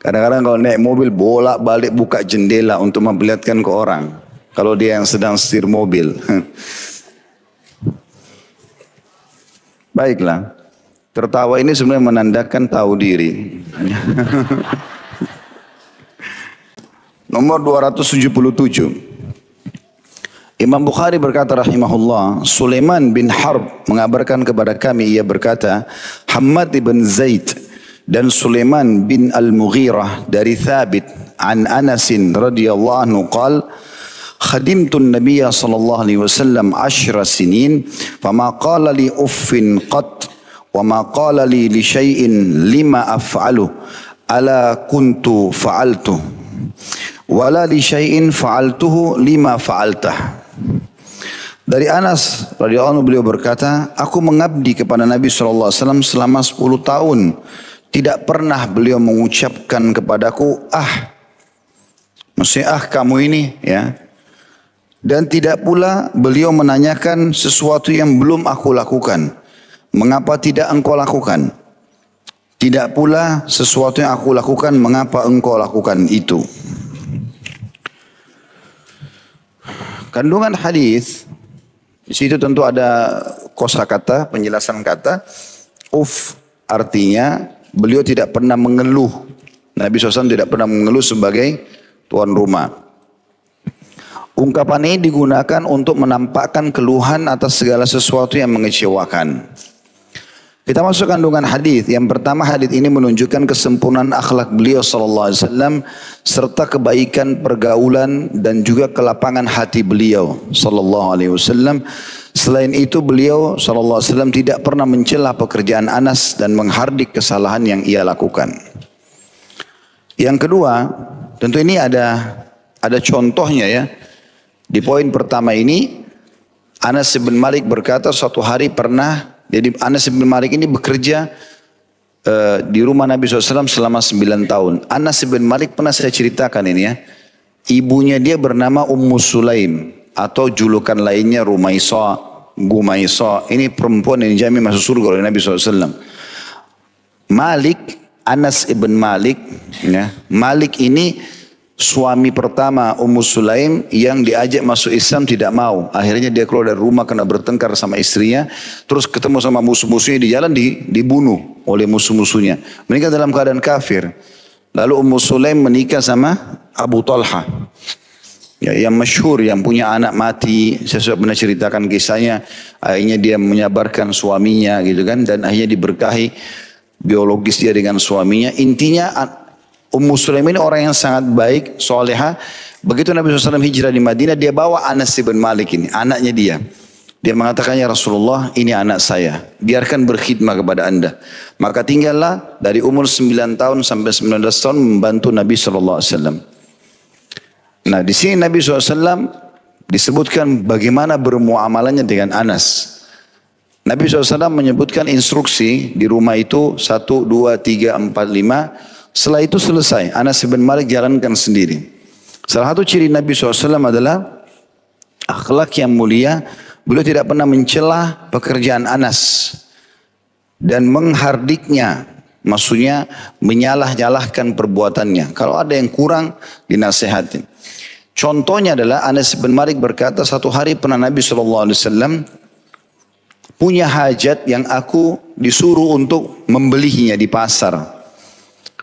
A: Kadang-kadang kalau naik mobil bolak-balik buka jendela untuk memperlihatkan ke orang. Kalau dia yang sedang setir mobil. Baiklah. Tertawa ini sebenarnya menandakan tahu diri. Nomor 277. Imam Bukhari berkata rahimahullah, Sulaiman bin Harb mengabarkan kepada kami, ia berkata, Hammad bin Zaid dan Sulaiman bin Al-Mughirah dari Thabit an Anasin radhiyallahu anhu qal, khadimtu an-nabiyya sallallahu alaihi wasallam 10 sinin, fama qala li uffin qat, wa ma qala li syai'in lima af'alu, ala kuntu fa'altu, wala li syai'in fa'altuhu lima fa'altah. Dari Anas radhiyallahu anhu beliau berkata, aku mengabdi kepada Nabi SAW selama 10 tahun. Tidak pernah beliau mengucapkan kepadaku, maksudnya kamu ini ya. Dan tidak pula beliau menanyakan sesuatu yang belum aku lakukan. Mengapa tidak engkau lakukan? Tidak pula sesuatu yang aku lakukan, mengapa engkau lakukan itu? Kandungan hadis di situ tentu ada kosakata, penjelasan kata. Artinya beliau tidak pernah mengeluh. Nabi SAW tidak pernah mengeluh sebagai tuan rumah. Ungkapan ini digunakan untuk menampakkan keluhan atas segala sesuatu yang mengecewakan. Kita masuk kandungan hadis. Yang pertama, hadis ini menunjukkan kesempurnaan akhlak beliau sallallahu alaihi wasallam serta kebaikan pergaulan dan juga kelapangan hati beliau sallallahu alaihi wasallam. Selain itu, beliau sallallahu alaihi wasallam tidak pernah mencela pekerjaan Anas dan menghardik kesalahan yang ia lakukan. Yang kedua, tentu ini ada contohnya ya. Di poin pertama ini, Anas bin Malik berkata suatu hari pernah, jadi Anas bin Malik ini bekerja di rumah Nabi SAW selama 9 tahun. Anas bin Malik pernah saya ceritakan ini ya. Ibunya dia bernama Ummu Sulaim atau julukan lainnya Rumaisa, Gumaisa. Ini perempuan yang dijamin masuk surga oleh Nabi SAW. Malik, Anas bin Malik, ya. Malik ini suami pertama Ummu Sulaim yang diajak masuk Islam tidak mau. Akhirnya dia keluar dari rumah karena bertengkar sama istrinya. Terus ketemu sama musuh-musuhnya di jalan, dibunuh oleh musuh-musuhnya. Menikah dalam keadaan kafir. Lalu Ummu Sulaim menikah sama Abu Talha. Ya, yang masyhur, yang punya anak mati. Saya sudah pernah ceritakan kisahnya. Akhirnya dia menyabarkan suaminya gitu kan. Dan akhirnya diberkahi biologis dia dengan suaminya. Intinya Ummu Sulaim ini orang yang sangat baik, soleha. Begitu Nabi SAW hijrah di Madinah, dia bawa Anas bin Malik ini, anaknya dia. Dia mengatakan, ya Rasulullah, ini anak saya. Biarkan berkhidmat kepada anda. Maka tinggallah dari umur 9 tahun sampai 19 tahun membantu Nabi SAW. Nah, di sini Nabi SAW disebutkan bagaimana bermuamalahnya dengan Anas. Nabi SAW menyebutkan instruksi di rumah itu 1, 2, 3, 4, 5. Setelah itu selesai, Anas bin Malik jalankan sendiri. Salah satu ciri Nabi SAW adalah akhlak yang mulia. Beliau tidak pernah mencela pekerjaan Anas dan menghardiknya. Maksudnya menyalah-nyalahkan perbuatannya. Kalau ada yang kurang, dinasihatin. Contohnya adalah Anas bin Malik berkata, satu hari pernah Nabi SAW punya hajat yang aku disuruh untuk membelinya di pasar.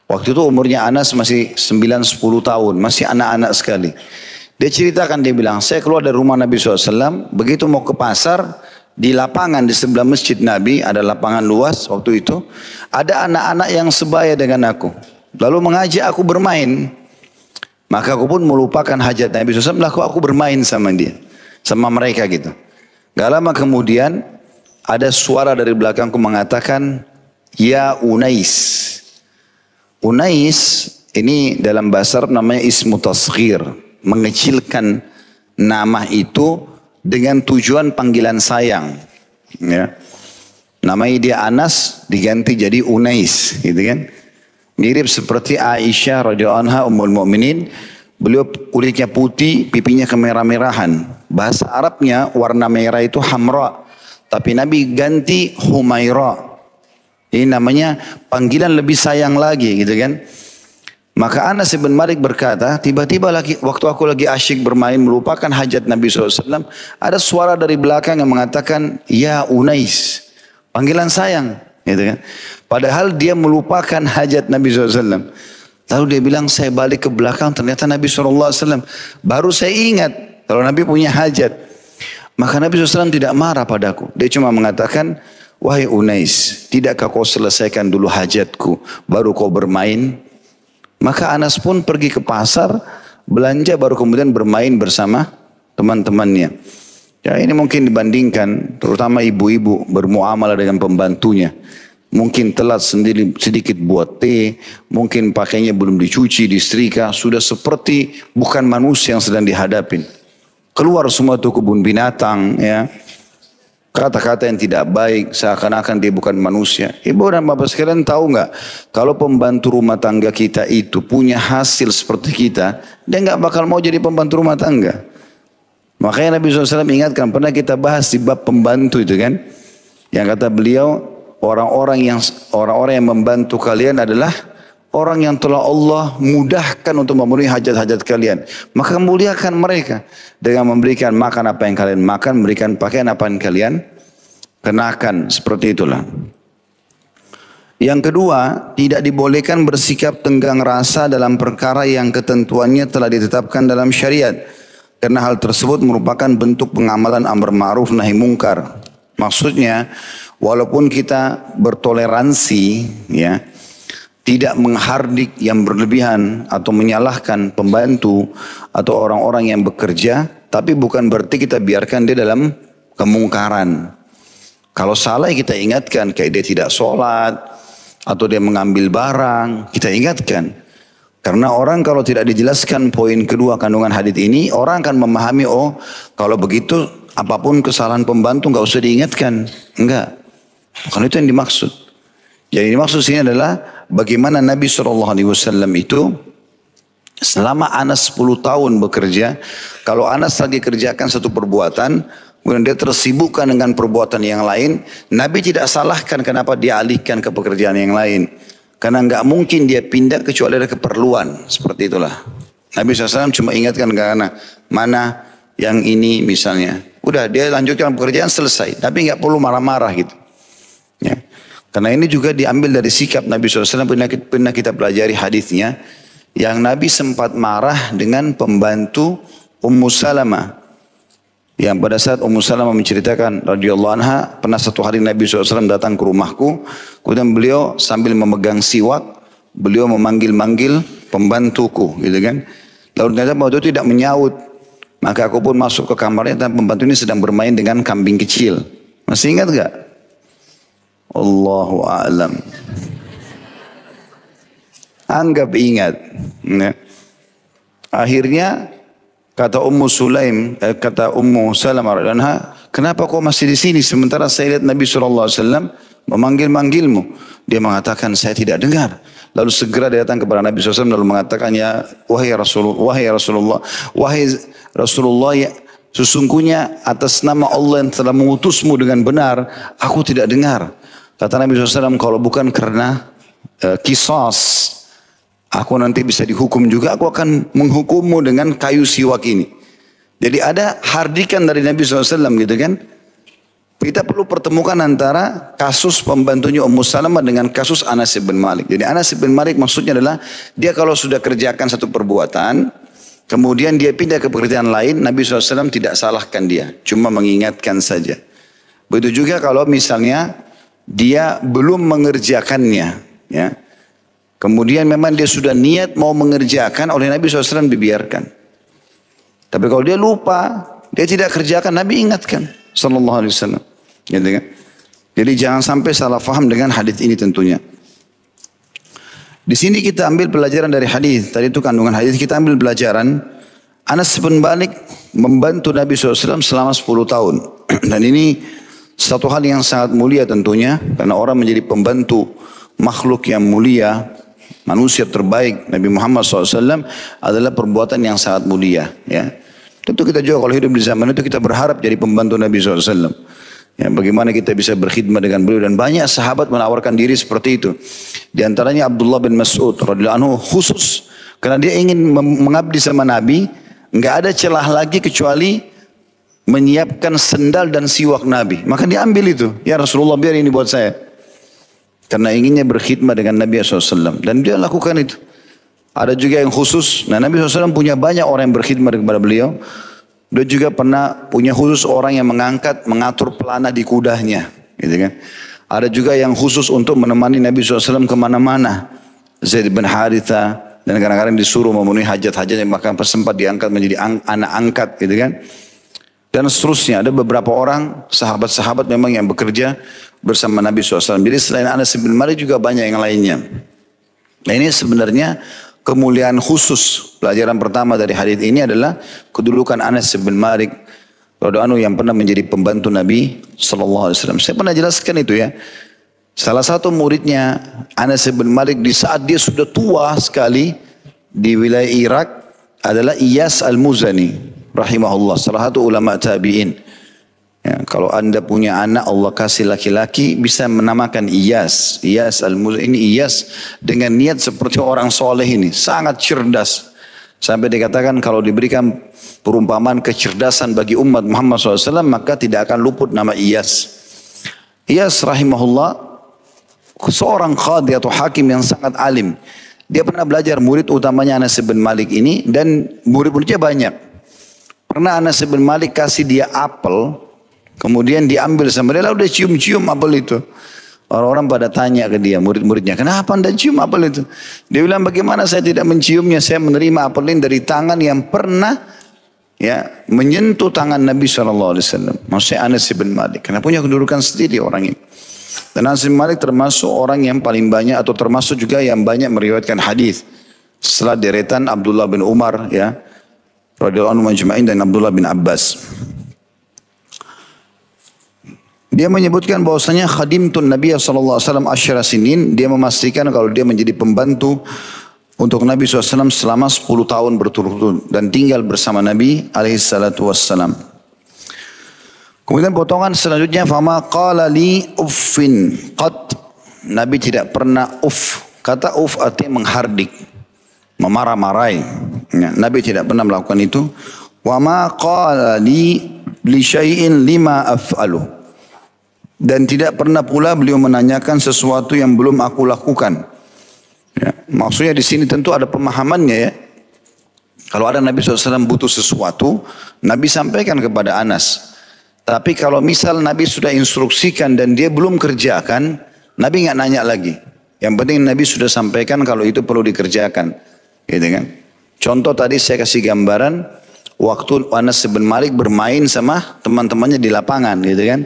A: Waktu itu umurnya Anas masih 9-10 tahun. Masih anak-anak sekali. Dia ceritakan, dia bilang, saya keluar dari rumah Nabi SAW. Begitu mau ke pasar, di lapangan di sebelah masjid Nabi, ada lapangan luas waktu itu. Ada anak-anak yang sebaya dengan aku. Lalu mengajak aku bermain. Maka aku pun melupakan hajat Nabi SAW. Lalu aku bermain sama dia. Sama mereka gitu. Gak lama kemudian, ada suara dari belakangku mengatakan, ya Unais. Unais ini dalam bahasa Arab namanya ismu tasghir, mengecilkan nama itu dengan tujuan panggilan sayang. Ya. Namanya dia Anas diganti jadi Unais, gitu kan? Mirip seperti Aisyah radhiyallahu anha ummul mukminin, beliau kulitnya putih, pipinya kemerah-merahan. Bahasa Arabnya warna merah itu hamra, tapi Nabi ganti Humaira. Ini namanya panggilan lebih sayang lagi gitu kan. Maka Anas bin Malik berkata, tiba-tiba lagi waktu aku lagi asyik bermain melupakan hajat Nabi SAW, ada suara dari belakang yang mengatakan, ya Unais, panggilan sayang, gitu kan? Padahal dia melupakan hajat Nabi SAW. Lalu dia bilang, saya balik ke belakang, ternyata Nabi SAW. Baru saya ingat kalau Nabi punya hajat. Maka Nabi SAW tidak marah padaku. Dia cuma mengatakan, wahai Unais, tidakkah kau selesaikan dulu hajatku, baru kau bermain? Maka Anas pun pergi ke pasar, belanja, baru kemudian bermain bersama teman-temannya. Ya, ini mungkin dibandingkan, terutama ibu-ibu bermuamalah dengan pembantunya. Mungkin telat sendiri sedikit buat teh, mungkin pakainya belum dicuci, disetrika, sudah seperti bukan manusia yang sedang dihadapin. Keluar semua tuh kebun binatang, ya. Kata-kata yang tidak baik, seakan-akan dia bukan manusia. Ibu dan bapak sekalian tahu nggak? Kalau pembantu rumah tangga kita itu punya hasil seperti kita, dia nggak bakal mau jadi pembantu rumah tangga. Makanya Nabi SAW ingatkan, pernah kita bahas di bab pembantu itu kan? Yang kata beliau, orang-orang yang membantu kalian adalah orang yang telah Allah mudahkan untuk memenuhi hajat-hajat kalian. Maka muliakan mereka dengan memberikan makan apa yang kalian makan, memberikan pakaian apa yang kalian kenakan. Seperti itulah. Yang kedua, tidak dibolehkan bersikap tenggang rasa dalam perkara yang ketentuannya telah ditetapkan dalam syariat. Karena hal tersebut merupakan bentuk pengamalan amar ma'ruf nahi mungkar. Maksudnya, walaupun kita bertoleransi, ya, tidak menghardik yang berlebihan atau menyalahkan pembantu atau orang-orang yang bekerja, tapi bukan berarti kita biarkan dia dalam kemungkaran. Kalau salah kita ingatkan, kayak dia tidak sholat atau dia mengambil barang, kita ingatkan. Karena orang kalau tidak dijelaskan poin kedua kandungan hadis ini, orang akan memahami, oh kalau begitu apapun kesalahan pembantu nggak usah diingatkan. Enggak, bukan itu yang dimaksud. Jadi yang dimaksud sini adalah bagaimana Nabi SAW itu selama Anas 10 tahun bekerja, kalau Anas lagi kerjakan satu perbuatan, kemudian dia tersibukkan dengan perbuatan yang lain, Nabi tidak salahkan kenapa dia alihkan ke pekerjaan yang lain. Karena nggak mungkin dia pindah kecuali ada keperluan. Seperti itulah. Nabi SAW cuma ingatkan karena mana yang ini misalnya. Udah dia lanjutkan pekerjaan selesai. Tapi nggak perlu marah-marah gitu. Ya. Karena ini juga diambil dari sikap Nabi SAW, pernah kita pelajari hadisnya, yang Nabi sempat marah dengan pembantu Ummu Salamah. Yang pada saat Ummu Salamah menceritakan radhiyallahu anha, pernah satu hari Nabi SAW datang ke rumahku, kemudian beliau sambil memegang siwak, beliau memanggil-manggil pembantuku, gitu kan. Lalu ternyata pembantu itu tidak menyaut. Maka aku pun masuk ke kamarnya dan pembantu ini sedang bermain dengan kambing kecil. Masih ingat gak? Allahu a'lam. Anggap ingat. Ya. Akhirnya kata Ummu Sulaim, kata Ummu Salamah radhiyallahu anha, kenapa kau masih di sini sementara saya lihat Nabi SAW memanggil-manggilmu? Dia mengatakan saya tidak dengar. Lalu segera dia datang kepada Nabi SAW lalu mengatakan, ya wahai Rasulullah, ya, sesungguhnya atas nama Allah yang telah mengutusmu dengan benar, aku tidak dengar. Kata Nabi SAW, kalau bukan karena qisas, aku nanti bisa dihukum juga, aku akan menghukummu dengan kayu siwak ini. Jadi ada hardikan dari Nabi SAW gitu kan. Kita perlu pertemukan antara kasus pembantunya Ummu Salamah dengan kasus Anas bin Malik. Jadi Anas bin Malik maksudnya adalah, dia kalau sudah kerjakan satu perbuatan, kemudian dia pindah ke pekerjaan lain, Nabi SAW tidak salahkan dia, cuma mengingatkan saja. Begitu juga kalau misalnya dia belum mengerjakannya, ya. Kemudian memang dia sudah niat mau mengerjakan, oleh Nabi SAW dibiarkan. Tapi kalau dia lupa, dia tidak kerjakan, Nabi ingatkan, sallallahu alaihi wasallam. Gitu kan? Jadi jangan sampai salah faham dengan hadis ini tentunya. Di sini kita ambil pelajaran dari hadis. Tadi itu kandungan hadis, kita ambil pelajaran. Anas bin Malik membantu Nabi SAW selama 10 tahun. Dan ini satu hal yang sangat mulia tentunya, karena orang menjadi pembantu makhluk yang mulia, manusia terbaik Nabi Muhammad SAW adalah perbuatan yang sangat mulia. Ya, tentu kita juga kalau hidup di zaman itu kita berharap jadi pembantu Nabi SAW. Ya, bagaimana kita bisa berkhidmat dengan beliau, dan banyak sahabat menawarkan diri seperti itu. Di antaranya Abdullah bin Mas'ud radhiyallahu anhu khusus karena dia ingin mengabdi sama Nabi, nggak ada celah lagi kecuali menyiapkan sendal dan siwak Nabi. Maka dia ambil itu. Ya Rasulullah, biar ini buat saya. Karena inginnya berkhidmat dengan Nabi SAW. Dan dia lakukan itu. Ada juga yang khusus. Nah, Nabi SAW punya banyak orang yang berkhidmat kepada beliau. Dia juga pernah punya khusus orang yang mengatur pelana di kudanya. Gitu kan. Ada juga yang khusus untuk menemani Nabi SAW kemana-mana. Zaid bin Haritha. Dan kadang-kadang disuruh memenuhi hajat-hajat yang bahkan sempat diangkat menjadi anak angkat. Gitu kan. Dan seterusnya. Ada beberapa orang, sahabat-sahabat memang yang bekerja bersama Nabi SAW. Jadi selain Anas bin Malik juga banyak yang lainnya. Nah, ini sebenarnya kemuliaan khusus. Pelajaran pertama dari hadis ini adalah kedudukan Anas bin Malik radhiyallahu anhu yang pernah menjadi pembantu Nabi SAW. Saya pernah jelaskan itu ya. Salah satu muridnya Anas bin Malik di saat dia sudah tua sekali di wilayah Irak adalah Iyas al-Muzani rahimahullah, salah satu ulama tabi'in. Ya, kalau anda punya anak Allah kasih laki-laki bisa menamakan Iyas. Iyas al-Muzani, ini Iyas dengan niat seperti orang soleh ini. Sangat cerdas. Sampai dikatakan kalau diberikan perumpamaan kecerdasan bagi umat Muhammad SAW maka tidak akan luput nama Iyas. Iyas rahimahullah seorang qadhi atau hakim yang sangat alim. Dia pernah belajar murid utamanya Anas bin Malik ini dan murid-muridnya banyak. Pernah Anas bin Malik kasih dia apel. Kemudian diambil sama dia, lalu dia cium-cium apel itu. Orang-orang pada tanya ke dia, murid-muridnya, kenapa anda cium apel itu? Dia bilang, bagaimana saya tidak menciumnya? Saya menerima apel ini dari tangan yang pernah ya menyentuh tangan Nabi SAW. Maksudnya Anas bin Malik. Karena punya kedudukan sendiri orang ini. Dan Anas bin Malik termasuk orang yang paling banyak, atau termasuk juga yang banyak meriwayatkan hadis. Setelah deretan Abdullah bin Umar, ya, radhiyallahu anhu majma'in, dan Abdullah bin Abbas. Dia menyebutkan bahwasanya khadimtun Nabi sallallahu alaihi wasallam asyara sinin. Dia memastikan kalau dia menjadi pembantu untuk Nabi SAW selama 10 tahun berturut-turut dan tinggal bersama Nabi alaihi salatu wassalam. Kemudian potongan selanjutnya, fama qala li uffin qat. Nabi tidak pernah uff. Kata uff artinya menghardik, memarah-marahi. Ya, Nabi tidak pernah melakukan itu. Wa ma qala li syai'in lima af'alu. Dan tidak pernah pula beliau menanyakan sesuatu yang belum aku lakukan. Ya, maksudnya di sini tentu ada pemahamannya ya. Kalau ada Nabi SAW butuh sesuatu, Nabi sampaikan kepada Anas. Tapi kalau misal Nabi sudah instruksikan dan dia belum kerjakan, Nabi nggak nanya lagi. Yang penting Nabi sudah sampaikan kalau itu perlu dikerjakan. Gitu kan? Contoh tadi saya kasih gambaran, waktu Anas bin Malik bermain sama teman-temannya di lapangan, gitu kan?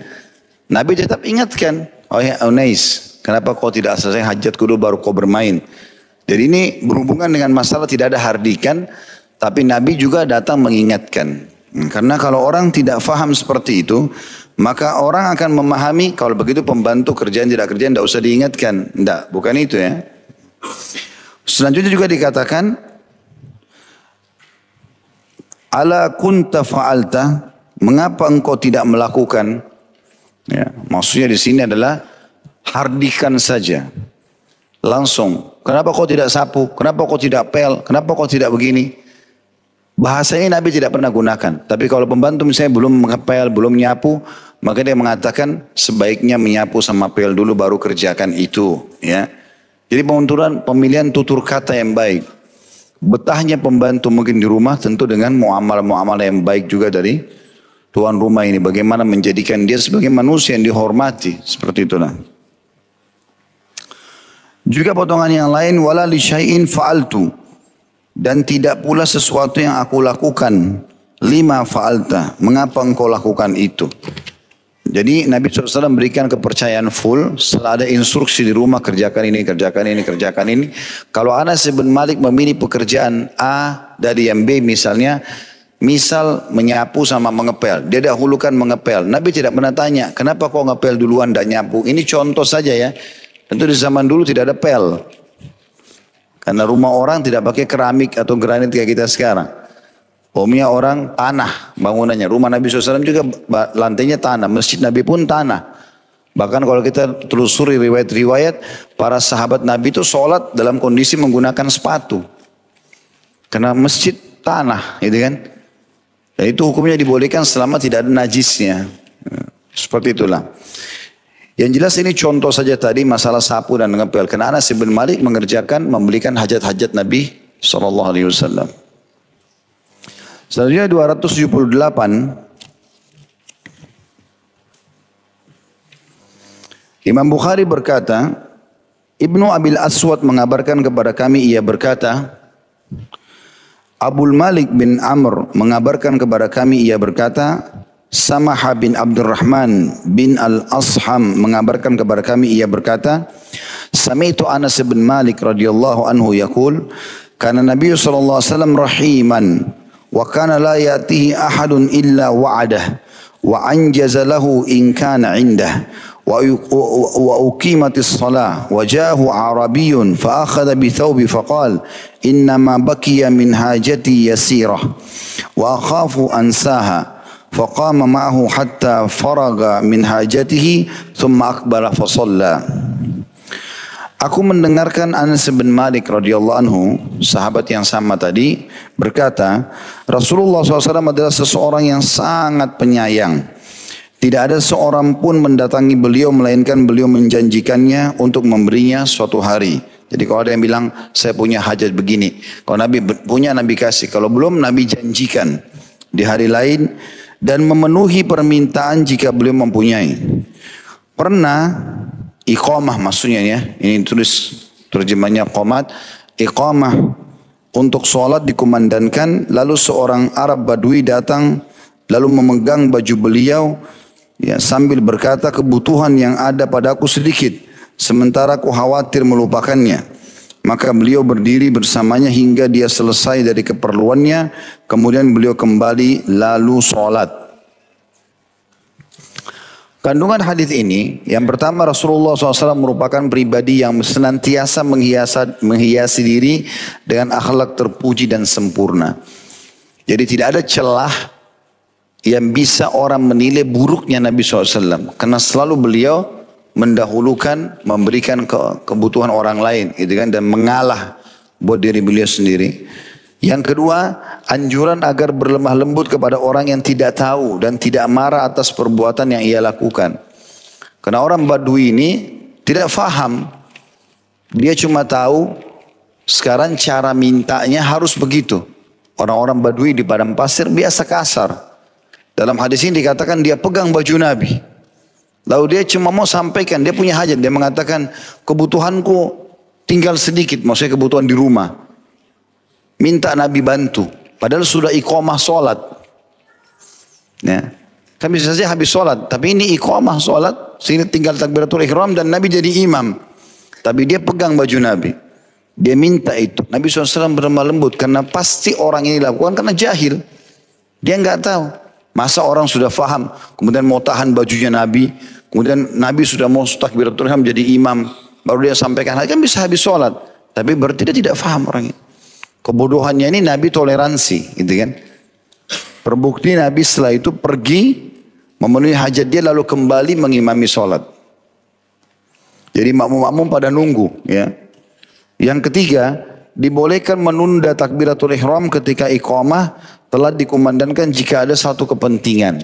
A: Nabi tetap ingatkan, oh ya Unais, kenapa kau tidak selesai hajatku dulu baru kau bermain? Jadi ini berhubungan dengan masalah tidak ada hardikan, tapi Nabi juga datang mengingatkan. Karena kalau orang tidak faham seperti itu, maka orang akan memahami kalau begitu pembantu kerjaan tidak kerjaan tidak usah diingatkan. Tidak, bukan itu ya. Selanjutnya juga dikatakan, ala kunta fa'alta, mengapa engkau tidak melakukan? Ya, maksudnya di sini adalah hardikan saja. Langsung. Kenapa kau tidak sapu? Kenapa kau tidak pel? Kenapa kau tidak begini? Bahasanya Nabi tidak pernah gunakan. Tapi kalau pembantu misalnya belum mengepel, belum nyapu, maka dia mengatakan sebaiknya menyapu sama pel dulu baru kerjakan itu. Ya. Jadi pemilihan tutur kata yang baik. Betahnya pembantu mungkin di rumah tentu dengan muamalah-muamalah yang baik juga dari tuan rumah ini, bagaimana menjadikan dia sebagai manusia yang dihormati, seperti itulah. Juga potongan yang lain, wala li syai'in fa'altu, dan tidak pula sesuatu yang aku lakukan, lima fa'alta, mengapa engkau lakukan itu? Jadi Nabi SAW berikan kepercayaan full, setelah ada instruksi di rumah, kerjakan ini, kerjakan ini, kerjakan ini. Kalau Anas bin Malik memilih pekerjaan A dari yang B misalnya, misal menyapu sama mengepel, dia dahulukan mengepel. Nabi tidak pernah tanya, kenapa kau ngepel duluan dan nyapu? Ini contoh saja ya. Tentu di zaman dulu tidak ada pel. Karena rumah orang tidak pakai keramik atau granit kayak kita sekarang. Umumnya orang tanah bangunannya. Rumah Nabi SAW juga lantainya tanah. Masjid Nabi pun tanah. Bahkan kalau kita telusuri riwayat-riwayat, para sahabat Nabi itu sholat dalam kondisi menggunakan sepatu. Karena masjid tanah, gitu kan. Dan itu hukumnya dibolehkan selama tidak ada najisnya. Seperti itulah. Yang jelas ini contoh saja tadi masalah sapu dan ngepel. Karena Anas bin Malik membelikan hajat-hajat Nabi SAW. Selanjutnya 278. Imam Bukhari berkata, Ibnu Abil Aswad mengabarkan kepada kami, ia berkata, Abul Malik bin Amr mengabarkan kepada kami, ia berkata, Samaha bin Abdurrahman bin Al-Asham mengabarkan kepada kami, ia berkata, Sami'tu Anas bin Malik radhiyallahu anhu yaqul, kana Nabi sallallahu alaihi wasallam rahiman wa kana la ya'tihi ahadun illa wa'adah wa anjaza lahu in kana 'indah وأقيمت الصلاة وجاءه عربي فأخذ بثوبي فقال إنما بكي من حاجتي يسيرة وأخاف أنساها فقام معه حتى فرغ من حاجته ثم أقبل فصلى. Aku mendengarkan Anas bin Malik radhiyallahu anhu, sahabat yang sama tadi, berkata, Rasulullah SAW adalah seseorang yang sangat penyayang. Tidak ada seorang pun mendatangi beliau melainkan beliau menjanjikannya untuk memberinya suatu hari. Jadi kalau ada yang bilang saya punya hajat begini, kalau Nabi punya Nabi kasih, kalau belum Nabi janjikan di hari lain dan memenuhi permintaan jika beliau mempunyai. Pernah iqamah maksudnya ya, ini tulis terjemahnya qomat, iqamah untuk sholat dikumandangkan, lalu seorang Arab Badui datang lalu memegang baju beliau. Ya, sambil berkata, kebutuhan yang ada padaku sedikit, sementara aku khawatir melupakannya. Maka beliau berdiri bersamanya hingga dia selesai dari keperluannya. Kemudian beliau kembali lalu sholat. Kandungan hadis ini, yang pertama Rasulullah SAW merupakan pribadi yang senantiasa menghiasi diri dengan akhlak terpuji dan sempurna. Jadi tidak ada celah yang bisa orang menilai buruknya Nabi SAW. Karena selalu beliau mendahulukan, memberikan kebutuhan orang lain, gitu kan, dan mengalah buat diri beliau sendiri. Yang kedua, anjuran agar berlemah lembut kepada orang yang tidak tahu dan tidak marah atas perbuatan yang ia lakukan. Karena orang Badui ini tidak faham. Dia cuma tahu sekarang cara mintanya harus begitu. Orang-orang Badui di padang pasir biasa kasar. Dalam hadis ini dikatakan dia pegang baju Nabi. Lalu dia cuma mau sampaikan, dia punya hajat. Dia mengatakan, kebutuhanku tinggal sedikit, maksudnya kebutuhan di rumah. Minta Nabi bantu. Padahal sudah iqamah sholat. Ya. Kan bisa saja habis sholat. Tapi ini iqamah sholat. Sini tinggal takbiratul ihram dan Nabi jadi imam. Tapi dia pegang baju Nabi. Dia minta itu. Nabi SAW berlemah lembut. Karena pasti orang ini lakukan karena jahil. Dia nggak tahu. Masa orang sudah faham, kemudian mau tahan bajunya Nabi, kemudian Nabi sudah mau takbiratul ihram jadi imam, baru dia sampaikan, kan bisa habis sholat. Tapi berarti dia tidak faham orang ini. Kebodohannya ini Nabi toleransi, gitu kan. Terbukti Nabi setelah itu pergi, memenuhi hajat dia lalu kembali mengimami sholat. Jadi makmum-makmum pada nunggu. Ya. Yang ketiga, dibolehkan menunda takbiratul ihram ketika iqamah telah dikumandangkan jika ada satu kepentingan.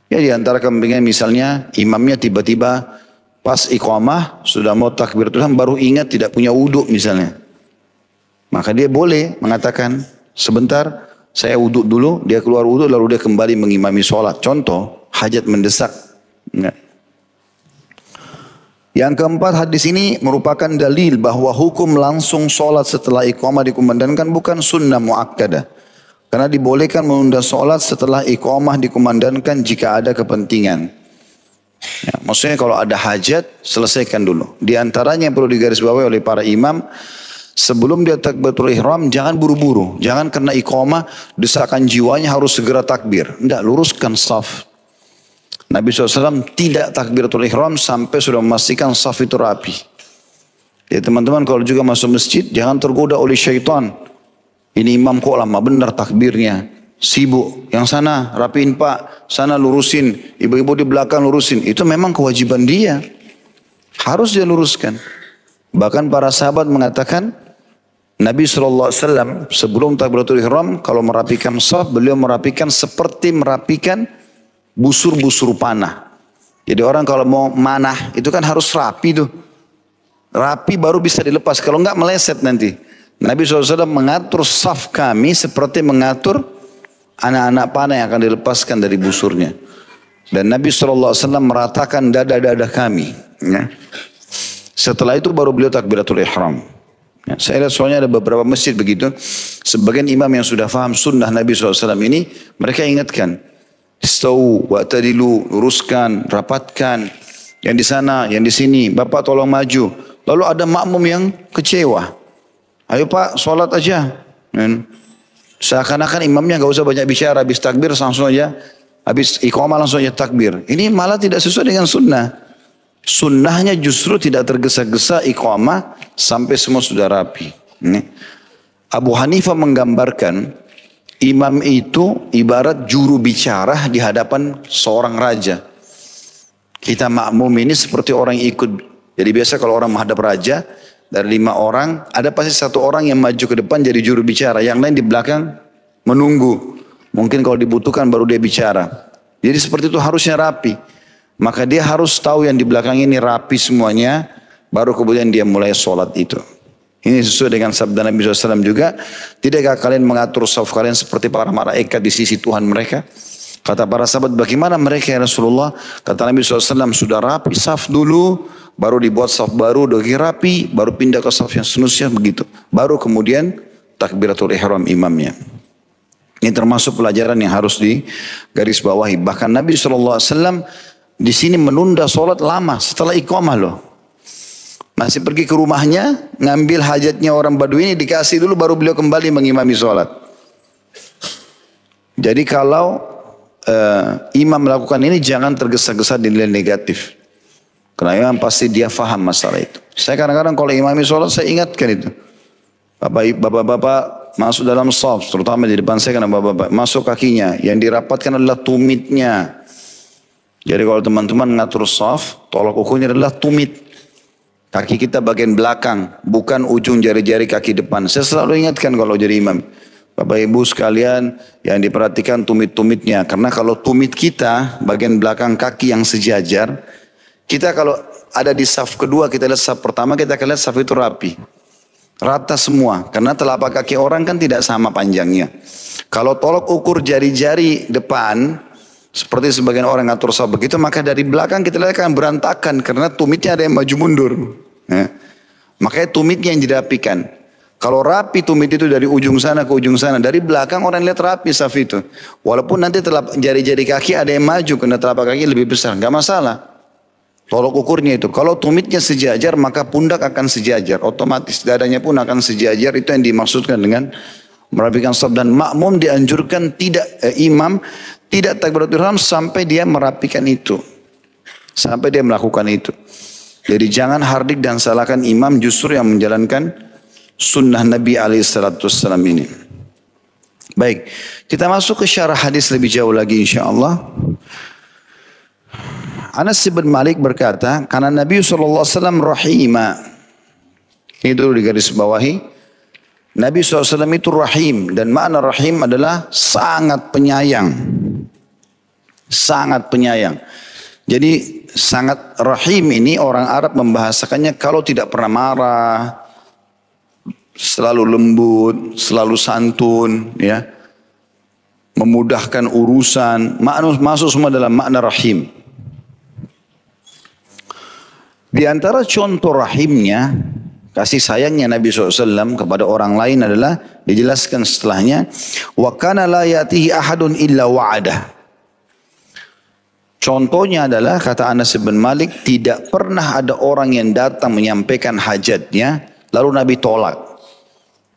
A: Ya, di antara kepentingan misalnya imamnya tiba-tiba pas iqamah sudah mau takbiratul ihram baru ingat tidak punya wudhu misalnya. Maka dia boleh mengatakan sebentar saya wudhu dulu, dia keluar wudhu lalu dia kembali mengimami sholat. Contoh hajat mendesak. Enggak. Yang keempat, hadis ini merupakan dalil bahwa hukum langsung sholat setelah iqamah dikumandangkan bukan sunnah muakkadah. Karena dibolehkan menunda sholat setelah iqamah dikumandangkan jika ada kepentingan. Ya, maksudnya kalau ada hajat, selesaikan dulu. Di antaranya yang perlu digarisbawahi oleh para imam, sebelum dia takbiratul ihram, jangan buru-buru. Jangan karena iqamah, desakan jiwanya harus segera takbir. Tidak, luruskan saf. Nabi SAW tidak takbiratul ihram sampai sudah memastikan saf itu rapi. Jadi teman-teman kalau juga masuk masjid, jangan tergoda oleh syaitan. Ini imam kok lama benar takbirnya. Sibuk. Yang sana rapiin pak. Sana lurusin. Ibu-ibu di belakang lurusin. Itu memang kewajiban dia. Harus dia luruskan. Bahkan para sahabat mengatakan, Nabi SAW sebelum takbiratul ihram, kalau merapikan shaf, beliau merapikan seperti merapikan busur-busur panah. Jadi orang kalau mau manah, itu kan harus rapi tuh. Rapi baru bisa dilepas, kalau enggak meleset nanti. Nabi SAW mengatur shaf kami seperti mengatur anak-anak panah yang akan dilepaskan dari busurnya. Dan Nabi SAW meratakan dada-dada kami. Ya. Setelah itu baru beliau takbiratul ihram. Ya, saya lihat soalnya ada beberapa masjid begitu. Sebagian imam yang sudah faham sunnah Nabi SAW ini, mereka ingatkan. Istau, wa'tadilu, luruskan, rapatkan. Yang di sana, yang di sini. Bapak tolong maju. Lalu ada makmum yang kecewa. Ayo pak, sholat aja. Seakan-akan imamnya gak usah banyak bicara. Habis takbir langsung aja. Habis iqamah langsung aja takbir. Ini malah tidak sesuai dengan sunnah. Sunnahnya justru tidak tergesa-gesa iqamah sampai semua sudah rapi. Abu Hanifah menggambarkan imam itu ibarat juru bicara di hadapan seorang raja. Kita makmum ini seperti orang yang ikut. Jadi biasa kalau orang menghadap raja, dari 5 orang, ada pasti 1 orang yang maju ke depan jadi juru bicara. Yang lain di belakang menunggu. Mungkin kalau dibutuhkan baru dia bicara. Jadi seperti itu harusnya rapi. Maka dia harus tahu yang di belakang ini rapi semuanya. Baru kemudian dia mulai sholat itu. Ini sesuai dengan sabda Nabi SAW juga. Tidakkah kalian mengatur shaf kalian seperti para malaikat di sisi Tuhan mereka? Kata para sahabat, bagaimana mereka ya Rasulullah? Kata Nabi SAW, sudah rapi shaf dulu. Baru dibuat shaf baru, udah rapi. Baru pindah ke shaf yang seterusnya begitu. Baru kemudian takbiratul ihram imamnya. Ini termasuk pelajaran yang harus digarisbawahi. Bahkan Nabi SAW di sini menunda sholat lama setelah iqamah loh. Masih pergi ke rumahnya, ngambil hajatnya orang Badui ini, dikasih dulu baru beliau kembali mengimami sholat. Jadi kalau imam melakukan ini jangan tergesa-gesa dinilai negatif. Karena imam pasti dia faham masalah itu. Saya kadang-kadang kalau imami sholat saya ingatkan itu. Bapak-bapak masuk dalam shaf, terutama di depan saya karena bapak-bapak masuk kakinya. Yang dirapatkan adalah tumitnya. Jadi kalau teman-teman ngatur shaf, tolak ukurnya adalah tumit. Kaki kita bagian belakang, bukan ujung jari-jari kaki depan. Saya selalu ingatkan kalau jadi imam. Bapak ibu sekalian yang diperhatikan tumit-tumitnya. Karena kalau tumit kita, bagian belakang kaki yang sejajar, kita kalau ada di shaf kedua, kita lihat shaf pertama, kita akan lihat shaf itu rapi. Rata semua. Karena telapak kaki orang kan tidak sama panjangnya. Kalau tolak ukur jari-jari depan, seperti sebagian orang ngatur shaf begitu, maka dari belakang kita lihat akan berantakan karena tumitnya ada yang maju mundur. Ya. Makanya tumitnya yang dirapikan. Kalau rapi tumit itu dari ujung sana ke ujung sana, dari belakang orang lihat rapi shaf itu. Walaupun nanti jari-jari kaki ada yang maju karena telapak kaki lebih besar, nggak masalah. Tolok ukurnya itu. Kalau tumitnya sejajar maka pundak akan sejajar, otomatis dadanya pun akan sejajar. Itu yang dimaksudkan dengan merapikan shaf. Dan makmum dianjurkan imam tidak takbiratul ihram sampai dia merapikan itu. Sampai dia melakukan itu. Jadi jangan hardik dan salahkan imam, justru yang menjalankan sunnah Nabi SAW ini. Baik, kita masuk ke syarah hadis lebih jauh lagi insyaAllah. Anas bin Malik berkata, karena Nabi SAW rahimah. Ini dulu digaris bawahi. Nabi SAW itu rahim. Dan makna rahim adalah sangat penyayang. Sangat penyayang. Jadi sangat rahim ini orang Arab membahasakannya kalau tidak pernah marah, selalu lembut, selalu santun, ya, memudahkan urusan. Masuk semua dalam makna rahim. Di antara contoh rahimnya, kasih sayangnya Nabi SAW kepada orang lain adalah dijelaskan setelahnya, wa kana la yatihi ahadun illa wa'adah. Contohnya adalah kata Anas bin Malik, tidak pernah ada orang yang datang menyampaikan hajatnya lalu Nabi tolak.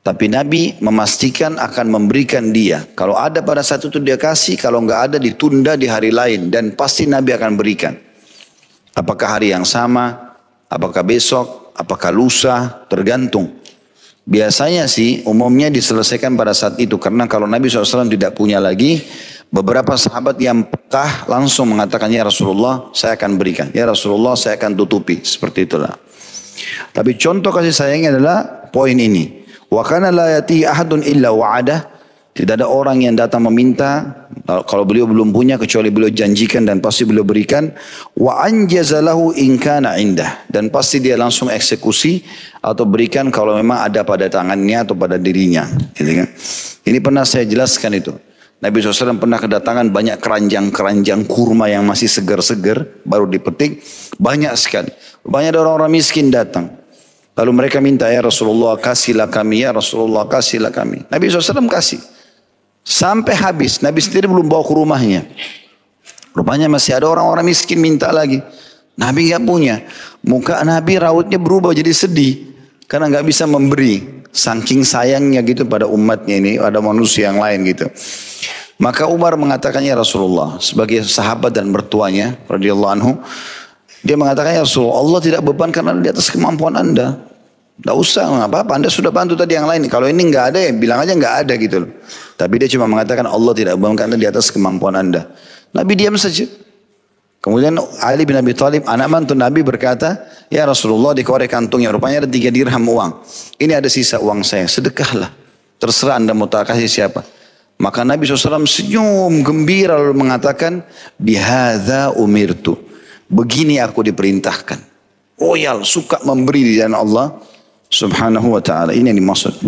A: Tapi Nabi memastikan akan memberikan dia. Kalau ada pada saat itu dia kasih, kalau enggak ada ditunda di hari lain dan pasti Nabi akan berikan. Apakah hari yang sama, apakah besok, apakah lusa, tergantung. Biasanya sih umumnya diselesaikan pada saat itu. Karena kalau Nabi SAW tidak punya lagi, beberapa sahabat yang pekah langsung mengatakan, ya Rasulullah saya akan berikan. Ya Rasulullah saya akan tutupi. Seperti itulah. Tapi contoh kasih sayangnya adalah poin ini. Wa kana la yati ahadun illa wa'adah. Tidak ada orang yang datang meminta kalau beliau belum punya kecuali beliau janjikan dan pasti beliau berikan. Wa anjazalahu in kana indah, dan pasti dia langsung eksekusi atau berikan kalau memang ada pada tangannya atau pada dirinya. Gitu kan? Ini pernah saya jelaskan itu. Nabi SAW pernah kedatangan banyak keranjang-keranjang kurma yang masih segar-segar baru dipetik, banyak sekali. Banyak orang-orang miskin datang. Lalu mereka minta, ya Rasulullah kasihlah kami, ya Rasulullah kasihlah kami. Nabi SAW kasih. Sampai habis, Nabi sendiri belum bawa ke rumahnya. Rupanya masih ada orang-orang miskin minta lagi. Nabi nggak punya. Muka Nabi rautnya berubah jadi sedih. Karena nggak bisa memberi. Saking sayangnya gitu pada umatnya ini, ada manusia yang lain gitu. Maka Umar mengatakan, ya Rasulullah, sebagai sahabat dan mertuanya, radhiyallahu anhu, dia mengatakan, ya Rasulullah, Allah tidak bebankan Anda di atas kemampuan Anda. Tidak usah, nggak apa-apa. Anda sudah bantu tadi yang lain. Kalau ini nggak ada, ya bilang aja nggak ada gitu loh. Tapi dia cuma mengatakan Allah tidak bebankan Anda di atas kemampuan Anda. Nabi diam saja. Kemudian Ali bin Abi Thalib, anak mantu Nabi berkata, ya Rasulullah, di korek kantungnya rupanya ada 3 dirham uang. Ini ada sisa uang saya, sedekahlah. Terserah Anda mau tak kasih siapa. Maka Nabi SAW senyum gembira lalu mengatakan, bihadza umirtu. Begini aku diperintahkan. Loyal, suka memberi di jalan Allah Subhanahu wa ta'ala. Ini yang dimaksud.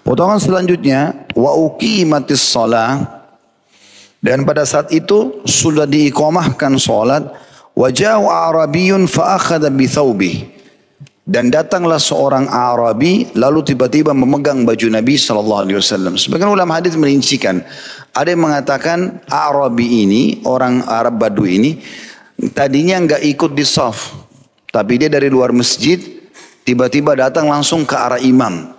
A: Potongan selanjutnya, wa uqimatis shalah. Dan pada saat itu sudah diiqamahkan salat, wa ja'u a'rabiyyun fa akhadha bi thawbihi. Dan datanglah seorang Arabi lalu tiba-tiba memegang baju Nabi SAW. Sebagian ulama hadis merincikan. Ada yang mengatakan Arabi ini, orang Arab Badu ini, tadinya enggak ikut di saf. Tapi dia dari luar masjid, tiba-tiba datang langsung ke arah imam.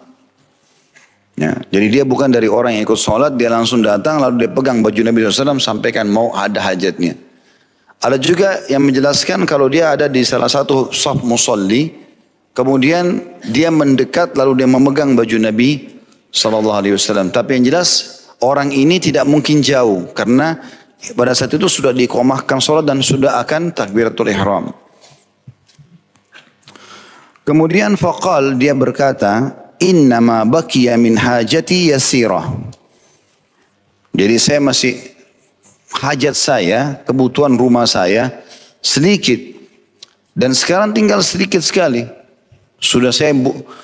A: Ya, jadi dia bukan dari orang yang ikut sholat, dia langsung datang lalu dia pegang baju Nabi SAW sampaikan mau ada hajatnya. Ada juga yang menjelaskan kalau dia ada di salah satu saf musalli, kemudian dia mendekat lalu dia memegang baju Nabi SAW. Tapi yang jelas orang ini tidak mungkin jauh karena pada saat itu sudah diiqamahkan sholat dan sudah akan takbiratul ihram. Kemudian faqal, dia berkata, innama baqiya min hajati yasirah. Jadi saya masih hajat saya, kebutuhan rumah saya sedikit. Dan sekarang tinggal sedikit sekali. Sudah saya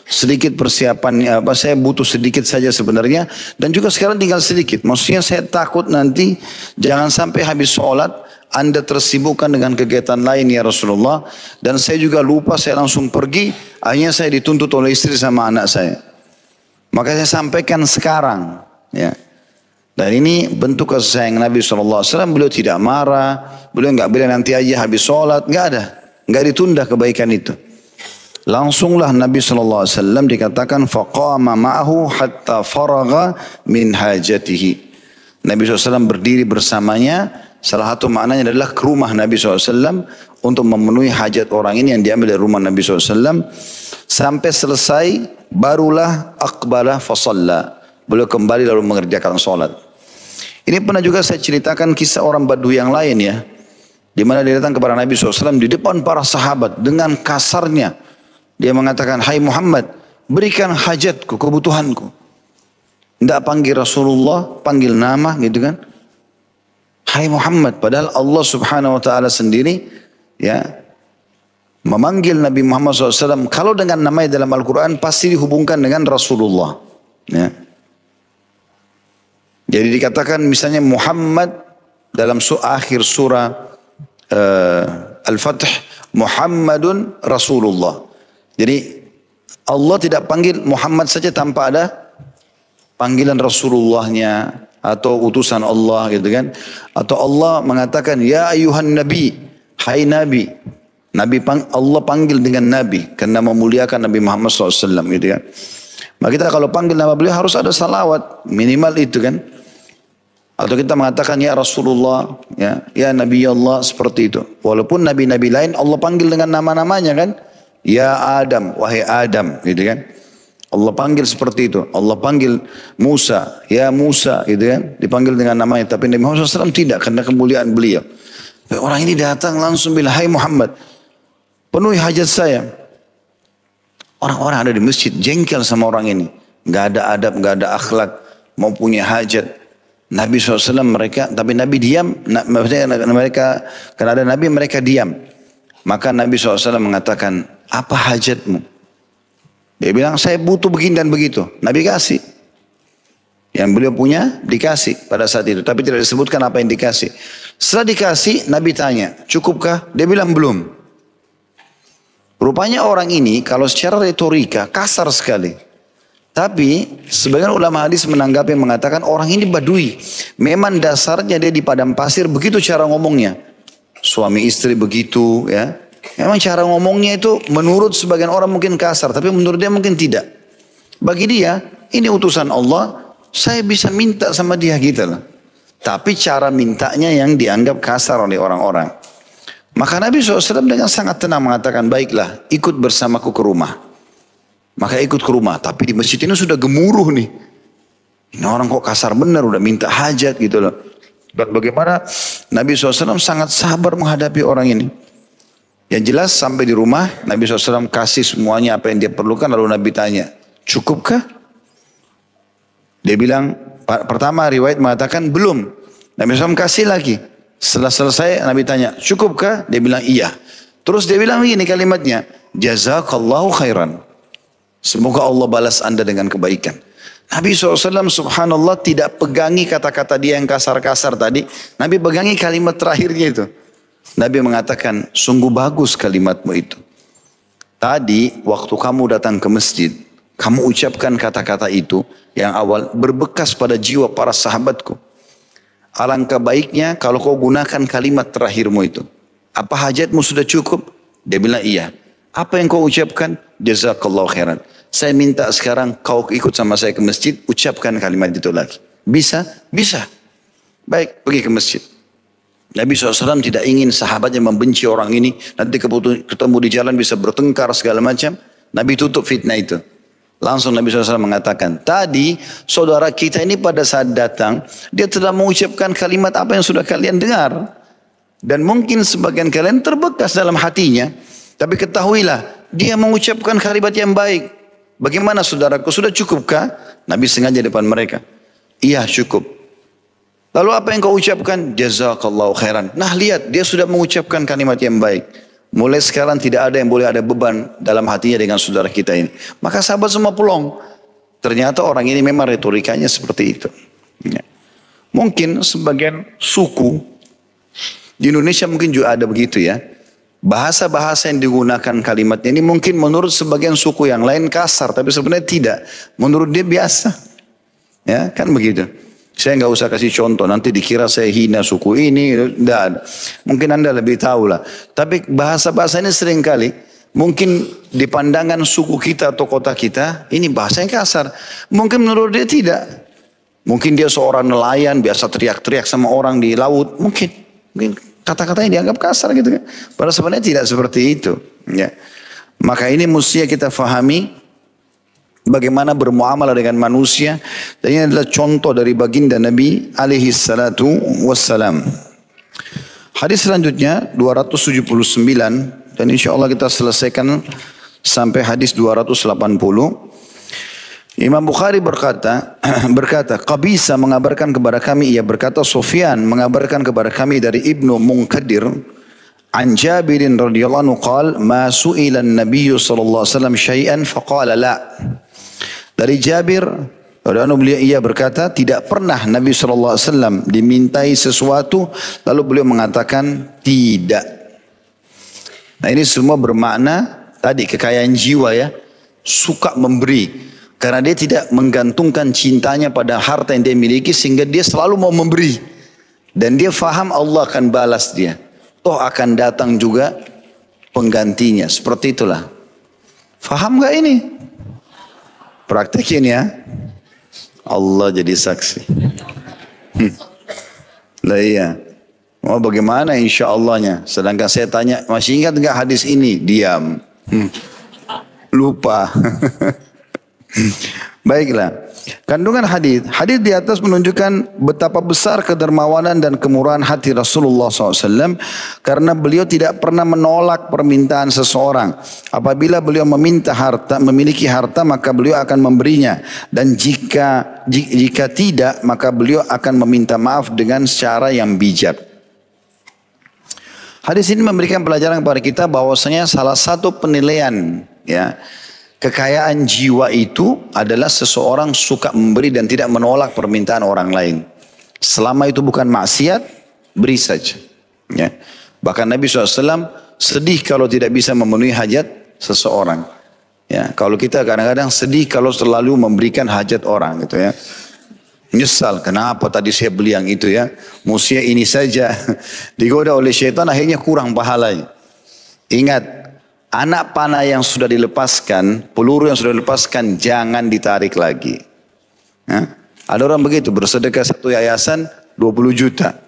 A: sedikit persiapan, saya butuh sedikit saja sebenarnya. Dan juga sekarang tinggal sedikit. Maksudnya saya takut nanti jangan sampai habis sholat Anda tersibukkan dengan kegiatan lain ya Rasulullah. Dan saya juga lupa, saya langsung pergi. Akhirnya saya dituntut oleh istri sama anak saya. Maka saya sampaikan sekarang. Ya. Dan ini bentuk kasih sayang Nabi SAW. Beliau tidak marah. Beliau nggak bilang nanti aja habis sholat. Nggak ada. Nggak ditunda kebaikan itu. Langsunglah Nabi SAW dikatakan faqama ma'ahu hatta faragha min hajatihi. Nabi SAW berdiri bersamanya. Salah satu maknanya adalah ke rumah Nabi SAW untuk memenuhi hajat orang ini yang diambil dari rumah Nabi SAW. Sampai selesai barulah aqbala fasalla. Beliau kembali lalu mengerjakan sholat. Ini pernah juga saya ceritakan kisah orang Badu yang lain ya. Di mana dia datang kepada Nabi SAW di depan para sahabat dengan kasarnya. Dia mengatakan, hai Muhammad, berikan hajatku, kebutuhanku. Tidak panggil Rasulullah, panggil nama gitu kan. Hai Muhammad, padahal Allah Subhanahu wa ta'ala sendiri ya memanggil Nabi Muhammad SAW. Kalau dengan namanya dalam Al-Quran pasti dihubungkan dengan Rasulullah. Ya. Jadi dikatakan misalnya Muhammad dalam akhir surah Al-Fath, Muhammadun Rasulullah. Jadi Allah tidak panggil Muhammad saja tanpa ada panggilan Rasulullahnya atau utusan Allah gitu kan. Atau Allah mengatakan ya ayuhan nabi, hai nabi. Allah panggil dengan nabi karena memuliakan Nabi Muhammad SAW gitu kan. Maka kita kalau panggil nama beliau harus ada salawat minimal itu kan. Atau kita mengatakan ya Rasulullah, ya Nabi Allah seperti itu. Walaupun nabi-nabi lain Allah panggil dengan nama-namanya kan. Ya Adam, wahai Adam, gitu kan. Allah panggil seperti itu. Allah panggil Musa, ya Musa, gitu kan. Dipanggil dengan namanya. Tapi Nabi Muhammad SAW tidak, karena kemuliaan beliau. Orang ini datang langsung bilang, hai Muhammad, penuhi hajat saya. Orang-orang ada di masjid jengkel sama orang ini. Gak ada adab, gak ada akhlak, mau punya hajat. Nabi SAW tapi Nabi diam. Mereka, karena ada Nabi mereka diam. Maka Nabi SAW mengatakan, apa hajatmu? Dia bilang, saya butuh begini dan begitu. Nabi kasih. Yang beliau punya dikasih pada saat itu. Tapi tidak disebutkan apa yang dikasih. Setelah dikasih, Nabi tanya, cukupkah? Dia bilang belum. Rupanya orang ini kalau secara retorika kasar sekali. Tapi sebagian ulama hadis menanggapi mengatakan orang ini badui. Memang dasarnya dia di padang pasir, begitu cara ngomongnya. Suami istri begitu ya. Memang cara ngomongnya itu menurut sebagian orang mungkin kasar, tapi menurut dia mungkin tidak. Bagi dia, ini utusan Allah, saya bisa minta sama dia gitu loh. Tapi cara mintanya yang dianggap kasar oleh orang-orang. Maka Nabi SAW dengan sangat tenang mengatakan, baiklah ikut bersamaku ke rumah. Maka ikut ke rumah, tapi di masjid ini sudah gemuruh nih. Ini orang kok kasar benar, udah minta hajat gitu loh. Dan bagaimana Nabi SAW sangat sabar menghadapi orang ini. Yang jelas sampai di rumah, Nabi SAW kasih semuanya apa yang dia perlukan, lalu Nabi tanya, cukupkah? Dia bilang, pertama riwayat mengatakan belum. Nabi SAW kasih lagi. Setelah selesai Nabi tanya, cukupkah? Dia bilang iya. Terus dia bilang begini kalimatnya, jazakallahu khairan. Semoga Allah balas anda dengan kebaikan. Nabi SAW subhanallah tidak pegangi kata-kata dia yang kasar-kasar tadi. Nabi pegangi kalimat terakhirnya itu. Nabi mengatakan, sungguh bagus kalimatmu itu. Tadi waktu kamu datang ke masjid, kamu ucapkan kata-kata itu yang awal berbekas pada jiwa para sahabatku. Alangkah baiknya kalau kau gunakan kalimat terakhirmu itu. Apa hajatmu sudah cukup? Dia bilang iya. Apa yang kau ucapkan? Jazakallahu khairan. Saya minta sekarang kau ikut sama saya ke masjid, ucapkan kalimat itu lagi. Bisa? Bisa. Baik, pergi ke masjid. Nabi SAW tidak ingin sahabatnya membenci orang ini. Nanti ketemu di jalan bisa bertengkar segala macam. Nabi tutup fitnah itu. Langsung Nabi SAW mengatakan, tadi saudara kita ini pada saat datang, dia telah mengucapkan kalimat apa yang sudah kalian dengar. Dan mungkin sebagian kalian terbekas dalam hatinya. Tapi ketahuilah, dia mengucapkan kalimat yang baik. Bagaimana saudaraku, sudah cukupkah? Nabi sengaja depan mereka. Iya cukup. Lalu apa yang kau ucapkan? Jazakallahu khairan. Nah lihat, dia sudah mengucapkan kalimat yang baik. Mulai sekarang tidak ada yang boleh ada beban dalam hatinya dengan saudara kita ini. Maka sahabat semua pulang. Ternyata orang ini memang retorikanya seperti itu. Ya. Mungkin sebagian suku di Indonesia mungkin juga ada begitu ya. Bahasa-bahasa yang digunakan kalimatnya ini mungkin menurut sebagian suku yang lain kasar, tapi sebenarnya tidak. Menurut dia biasa. Ya, kan begitu. Saya nggak usah kasih contoh, nanti dikira saya hina suku ini, tidak ada. Mungkin Anda lebih tahu lah. Tapi bahasa-bahasa ini seringkali mungkin di pandangan suku kita atau kota kita, ini bahasa yang kasar. Mungkin menurut dia tidak. Mungkin dia seorang nelayan, biasa teriak-teriak sama orang di laut. Mungkin kata-katanya dianggap kasar gitu kan. Padahal sebenarnya tidak seperti itu. Ya. Maka ini mestinya kita fahami bagaimana bermuamalah dengan manusia. Dan ini adalah contoh dari baginda Nabi alaihi salatu wassalam. Hadis selanjutnya 279 dan insya Allah kita selesaikan sampai hadis 280. Imam Bukhari berkata, Qabisa mengabarkan kepada kami, ia berkata Sufyan mengabarkan kepada kami dari Ibnu Munkadir an Jabirin radhiyallahu anhu qala ma su'ila an-nabiy sallallahu alaihi wasallam syai'an faqala la. Dari Jabir radhiyallahu beliau ia berkata tidak pernah Nabi sallallahu alaihi wasallam dimintai sesuatu lalu beliau mengatakan tidak. Nah ini semua bermakna tadi kekayaan jiwa ya, suka memberi. Karena dia tidak menggantungkan cintanya pada harta yang dia miliki sehingga dia selalu mau memberi. Dan dia faham Allah akan balas dia. Toh akan datang juga penggantinya. Seperti itulah. Faham gak ini? Praktekin ya. Allah jadi saksi. Lah iya. Mau bagaimana insya Allahnya. Sedangkan saya tanya, masih ingat gak hadis ini? Diam. Lupa. Baiklah. Kandungan hadis. Hadis di atas menunjukkan betapa besar kedermawanan dan kemurahan hati Rasulullah SAW. Karena beliau tidak pernah menolak permintaan seseorang. Apabila beliau memiliki harta, maka beliau akan memberinya. Dan jika tidak, maka beliau akan meminta maaf dengan cara yang bijak. Hadis ini memberikan pelajaran kepada kita bahwasanya salah satu penilaian kekayaan jiwa itu adalah seseorang suka memberi dan tidak menolak permintaan orang lain. Selama itu bukan maksiat, beri saja. Ya. Bahkan Nabi SAW sedih kalau tidak bisa memenuhi hajat seseorang. Ya. Kalau kita kadang-kadang sedih kalau selalu memberikan hajat orang gitu ya. Nyesal, kenapa tadi saya beli yang itu ya. Musia ini saja. Digoda oleh syaitan akhirnya kurang pahalanya. Ingat, anak panah yang sudah dilepaskan, peluru yang sudah dilepaskan, jangan ditarik lagi. Ya? Ada orang begitu, bersedekah satu yayasan 20 juta.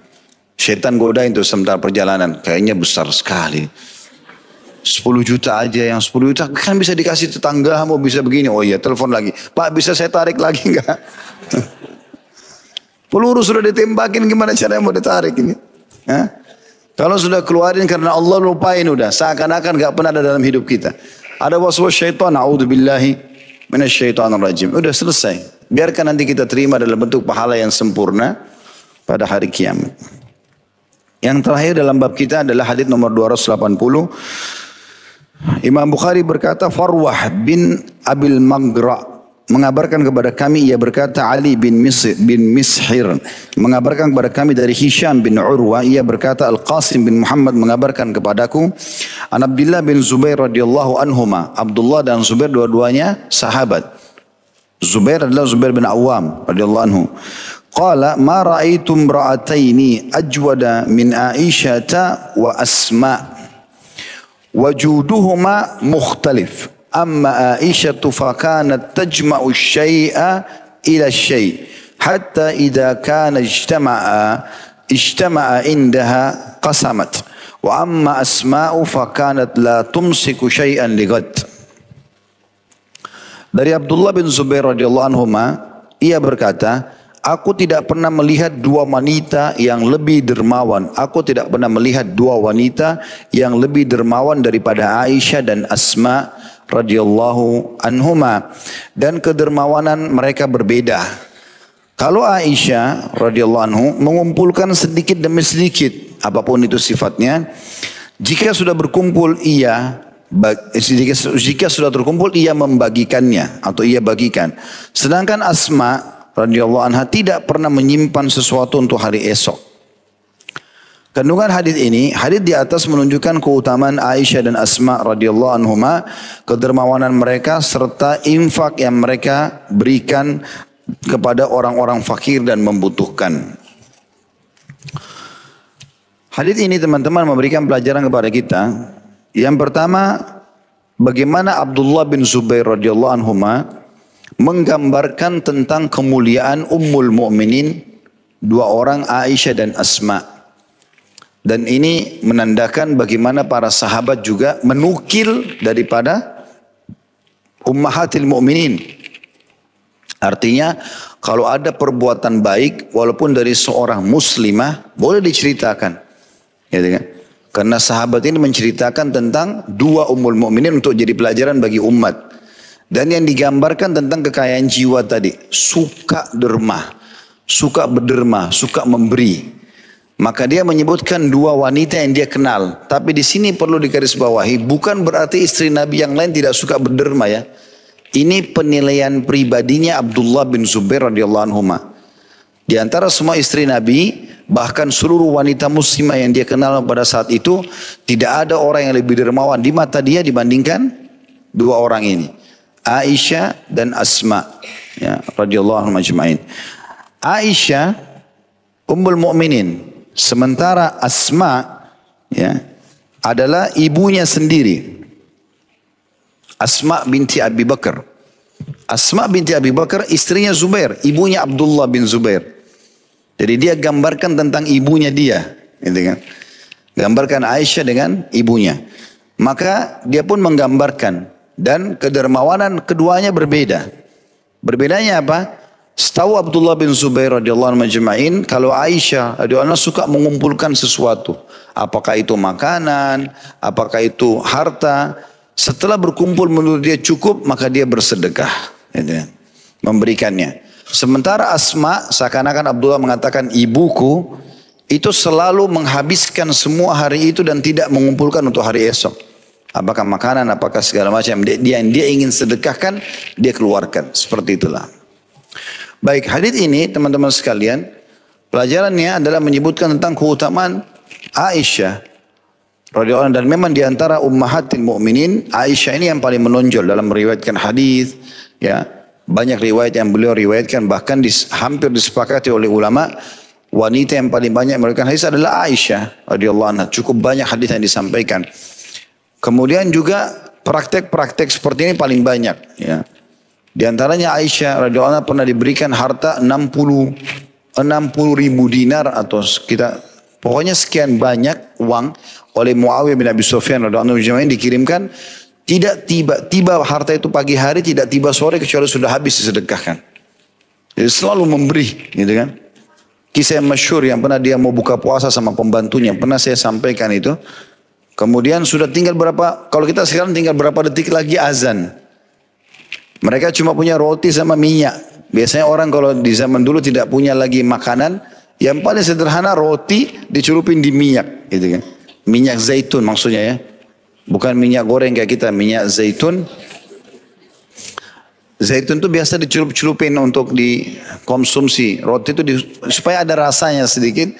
A: Syaitan godain itu sementara perjalanan. Kayaknya besar sekali. 10 juta aja, yang 10 juta kan bisa dikasih tetangga, mau bisa begini. Oh iya, telepon lagi. Pak, bisa saya tarik lagi enggak? Peluru sudah ditembakin, gimana caranya mau ditarik ini? Ya? Kalau sudah keluarin karena Allah, lupain udah. Seakan-akan gak pernah ada dalam hidup kita. Ada waswas syaitan, a'udzubillahi minasyaitonir rajim. Udah selesai. Biarkan nanti kita terima dalam bentuk pahala yang sempurna pada hari kiamat. Yang terakhir dalam bab kita adalah hadis nomor 280. Imam Bukhari berkata, Farwah bin Abil Maghra mengabarkan kepada kami, ia berkata, Ali bin Mishir mengabarkan kepada kami dari Hisham bin Urwa, ia berkata, Al-Qasim bin Muhammad mengabarkan kepadaku, an Abdullah bin Zubair radhiyallahu anhuma. Abdullah dan Zubair dua-duanya sahabat. Zubair adalah Zubair bin Awam radhiyallahu anhu. Qala ma ra'aitu imra'ataini ajwada min Aisyata wa Asma. Wajuduhuma mukhtalif. أما عائشة فكانت تجمع الشيء إلى الشيء حتى إذا كان اجتمع عندها قسمت وأما أسماء فكانت لا تمسك شيئا لغد. Dari Abdullah bin Zubair radhiyallahu anhuma, ia berkata, aku tidak pernah melihat dua wanita yang lebih dermawan. Aku tidak pernah melihat dua wanita yang lebih dermawan daripada Aisyah dan Asma radhiyallahu anhuma, dan kedermawanan mereka berbeda. Kalau Aisyah radhiyallahu anhu mengumpulkan sedikit demi sedikit, apapun itu sifatnya, jika sudah berkumpul jika sudah terkumpul ia membagikannya atau ia bagikan. Sedangkan Asma radhiyallahu anha tidak pernah menyimpan sesuatu untuk hari esok. Kandungan hadis ini, hadis di atas menunjukkan keutamaan Aisyah dan Asma radhiyallahu anhuma, kedermawanan mereka serta infak yang mereka berikan kepada orang-orang fakir dan membutuhkan. Hadis ini teman-teman memberikan pelajaran kepada kita. Yang pertama, bagaimana Abdullah bin Zubair radhiyallahu anhuma menggambarkan tentang kemuliaan Ummul Mukminin, dua orang Aisyah dan Asma. Dan ini menandakan bagaimana para sahabat juga menukil daripada ummahatil mu'minin. Artinya kalau ada perbuatan baik walaupun dari seorang muslimah boleh diceritakan. Gitu kan? Karena sahabat ini menceritakan tentang dua ummul mu'minin untuk jadi pelajaran bagi umat. Dan yang digambarkan tentang kekayaan jiwa tadi. Suka derma, suka berderma, suka memberi. Maka dia menyebutkan dua wanita yang dia kenal. Tapi di sini perlu digarisbawahi, bukan berarti istri Nabi yang lain tidak suka berderma ya. Ini penilaian pribadinya Abdullah bin Zubair radhiyallahu anhu. Di antara semua istri Nabi, bahkan seluruh wanita muslimah yang dia kenal pada saat itu, tidak ada orang yang lebih dermawan di mata dia dibandingkan dua orang ini, Aisyah dan Asma ya, radhiyallahu anhum ajma'in. Aisyah Ummul Mukminin. Sementara Asma ya, adalah ibunya sendiri. Asma binti Abi Bakar. Asma binti Abi Bakar istrinya Zubair, ibunya Abdullah bin Zubair. Jadi dia gambarkan tentang ibunya dia, gitu kan? Gambarkan Aisyah dengan ibunya. Maka dia pun menggambarkan Dan kedermawanan keduanya berbeda. Berbedanya apa? Setahu Abdullah bin Zubair radhiyallahu anhu majma'in, kalau Aisyah radhiyallahu anha suka mengumpulkan sesuatu, apakah itu makanan, apakah itu harta, setelah berkumpul menurut dia cukup, maka dia bersedekah, gitu, memberikannya. Sementara Asma, seakan-akan Abdullah mengatakan, ibuku itu selalu menghabiskan semua hari itu dan tidak mengumpulkan untuk hari esok. Apakah makanan, apakah segala macam yang dia ingin sedekahkan, dia keluarkan. Seperti itulah. Baik, hadis ini teman-teman sekalian, pelajarannya adalah menyebutkan tentang keutamaan Aisyah radhiyallahu anha, dan memang diantara ummahatil mukminin Aisyah ini yang paling menonjol dalam meriwayatkan hadis. Ya, banyak riwayat yang beliau riwayatkan, bahkan hampir disepakati oleh ulama, wanita yang paling banyak meriwayatkan hadis adalah Aisyah radhiyallahu anha. Cukup banyak hadis yang disampaikan. Kemudian juga praktek-praktek seperti ini paling banyak. Ya. Di antaranya Aisyah radhiyallahu anha pernah diberikan harta 60 ribu dinar atau pokoknya sekian banyak uang oleh Muawiyah bin Abi Sufyan radhiyallahu anhu, dikirimkan. Tidak tiba harta itu pagi hari, tidak tiba sore kecuali sudah habis disedekahkan. Jadi selalu memberi, gitu kan. Kisah yang masyhur yang pernah dia mau buka puasa sama pembantunya, pernah saya sampaikan itu. Kemudian sudah tinggal kalau kita sekarang tinggal berapa detik lagi azan. Mereka cuma punya roti sama minyak. Biasanya orang kalau di zaman dulu tidak punya lagi makanan, yang paling sederhana roti dicelupin di minyak, gitu kan. Minyak zaitun maksudnya ya. Bukan minyak goreng kayak kita, minyak zaitun. Zaitun itu biasa dicelup-celupin untuk dikonsumsi. Roti itu supaya ada rasanya sedikit,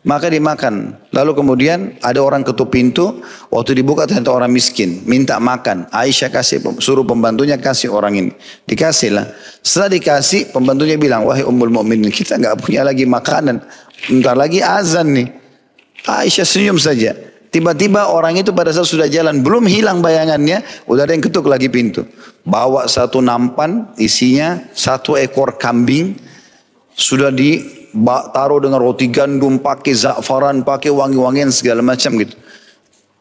A: maka dimakan. Lalu kemudian ada orang ketuk pintu, waktu dibuka ternyata orang miskin, minta makan. Aisyah suruh pembantunya kasih orang ini. Dikasih lah. Setelah dikasih, pembantunya bilang, wahai Ummul Mukminin, kita nggak punya lagi makanan. Bentar lagi azan nih. Aisyah senyum saja. Tiba-tiba orang itu pada saat sudah jalan, belum hilang bayangannya, udah ada yang ketuk lagi pintu. Bawa satu nampan, isinya 1 ekor kambing, sudah ditaruh dengan roti gandum, pakai za'faran, pakai wangi-wangian segala macam gitu.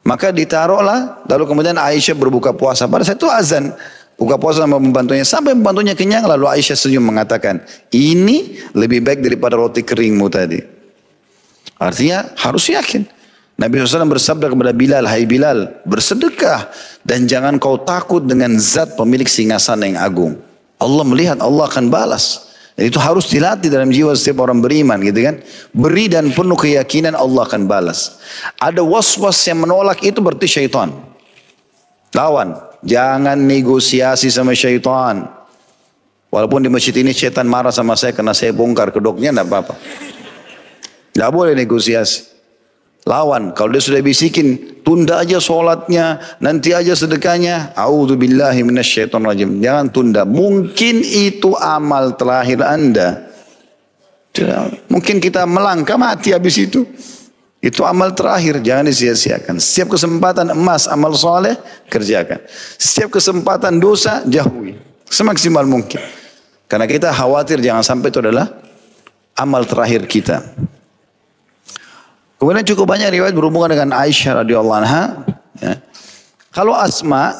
A: Maka ditaruhlah, lalu kemudian Aisyah berbuka puasa. Pada saat itu azan, buka puasa sama pembantunya. Sampai pembantunya kenyang, lalu Aisyah senyum mengatakan, ini lebih baik daripada roti keringmu tadi. Artinya harus yakin. Nabi SAW bersabda kepada Bilal, hai Bilal, bersedekah dan jangan kau takut dengan zat pemilik singgasana yang agung. Allah melihat, Allah akan balas. Dan itu harus dilatih dalam jiwa setiap orang beriman, gitu kan. Beri dan penuh keyakinan Allah akan balas. Ada was-was yang menolak, itu berarti syaitan. Lawan, jangan negosiasi sama syaitan. Walaupun di masjid ini syaitan marah sama saya karena saya bongkar kedoknya, tidak apa-apa. Tidak boleh negosiasi. Lawan, kalau dia sudah bisikin, tunda aja sholatnya, nanti aja sedekahnya. A'udzubillahi minasyaitonirrajim. Jangan tunda. Mungkin itu amal terakhir Anda. Mungkin kita melangkah mati habis itu. Itu amal terakhir, jangan disia-siakan. Setiap kesempatan emas amal soleh, kerjakan. Setiap kesempatan dosa, jauhi. Semaksimal mungkin. Karena kita khawatir jangan sampai itu adalah amal terakhir kita. Kemudian cukup banyak riwayat berhubungan dengan Aisyah radhiyallahu anha. Ya. Kalau Asma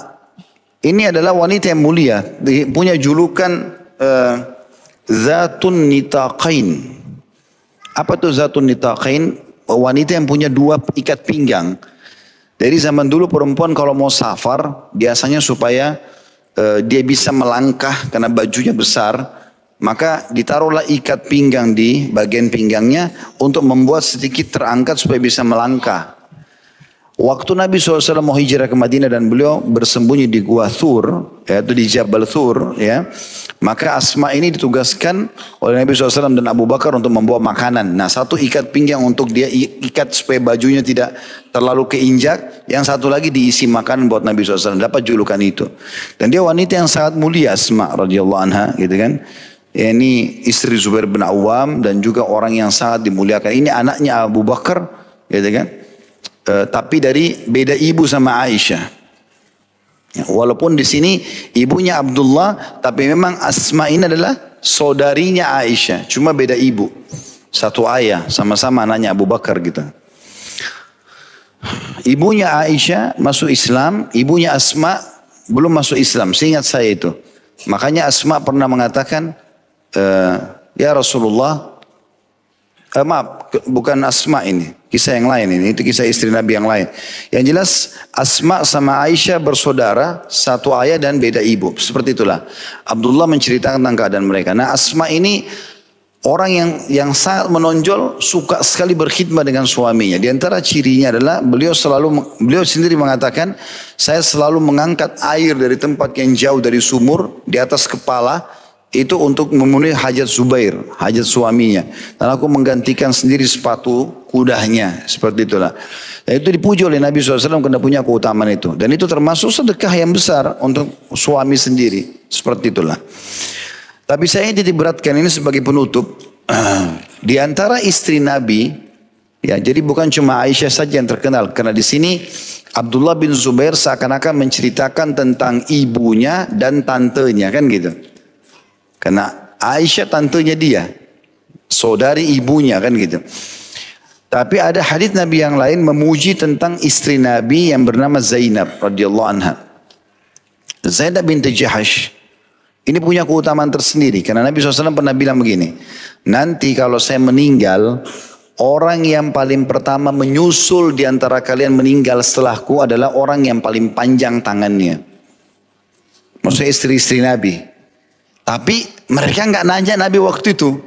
A: ini adalah wanita yang mulia, punya julukan Zatun Nitaqain. Apa itu Zatun Nitaqain? Wanita yang punya 2 ikat pinggang. Dari zaman dulu perempuan kalau mau safar, biasanya supaya dia bisa melangkah karena bajunya besar, maka ditaruhlah ikat pinggang di bagian pinggangnya untuk membuat sedikit terangkat supaya bisa melangkah. Waktu Nabi SAW mau hijrah ke Madinah dan beliau bersembunyi di Gua Thur, yaitu di Jabal Thur, ya, maka Asma ini ditugaskan oleh Nabi SAW dan Abu Bakar untuk membawa makanan. Nah, 1 ikat pinggang untuk dia ikat supaya bajunya tidak terlalu keinjak, yang 1 lagi diisi makanan buat Nabi SAW. Dapat julukan itu. Dan dia wanita yang sangat mulia, Asma radhiyallahu anha, gitu kan. Ini istri Zubair bin Awam dan juga orang yang sangat dimuliakan. Ini anaknya Abu Bakar, gitu kan. Tapi dari beda ibu sama Aisyah. Ya, walaupun di sini ibunya Abdullah, tapi memang Asma ini adalah saudarinya Aisyah, cuma beda ibu. 1 ayah, sama-sama anaknya Abu Bakar gitu. Ibunya Aisyah masuk Islam, ibunya Asma belum masuk Islam, seingat saya itu. Makanya Asma pernah mengatakan, ya Rasulullah, maaf, bukan Asma ini, kisah yang lain ini, itu kisah istri Nabi yang lain. Yang jelas Asma sama Aisyah bersaudara, satu ayah dan beda ibu. Seperti itulah. Abdullah menceritakan tentang keadaan mereka. Nah Asma ini orang yang sangat menonjol, suka sekali berkhidmat dengan suaminya. Di antara cirinya adalah beliau sendiri mengatakan, saya selalu mengangkat air dari tempat yang jauh dari sumur di atas kepala, itu untuk memenuhi hajat Zubair, hajat suaminya. Dan aku menggantikan sendiri sepatu kudanya, seperti itulah. Dan itu dipuji oleh Nabi SAW karena punya keutamaan itu. Dan itu termasuk sedekah yang besar untuk suami sendiri, seperti itulah. Tapi saya jadi beratkan ini sebagai penutup. Di antara istri Nabi, ya, jadi bukan cuma Aisyah saja yang terkenal. Karena di sini Abdullah bin Zubair seakan-akan menceritakan tentang ibunya dan tantenya, kan gitu. Karena Aisyah tantenya dia, saudari ibunya, kan gitu. Tapi ada hadis Nabi yang lain memuji tentang istri Nabi yang bernama Zainab radhiyallahu anha. Zainab binti Jahash ini punya keutamaan tersendiri. Karena Nabi SAW pernah bilang begini, nanti kalau saya meninggal, orang yang paling pertama menyusul di antara kalian meninggal setelahku adalah orang yang paling panjang tangannya. Maksudnya istri-istri Nabi. Tapi mereka nggak nanya Nabi waktu itu,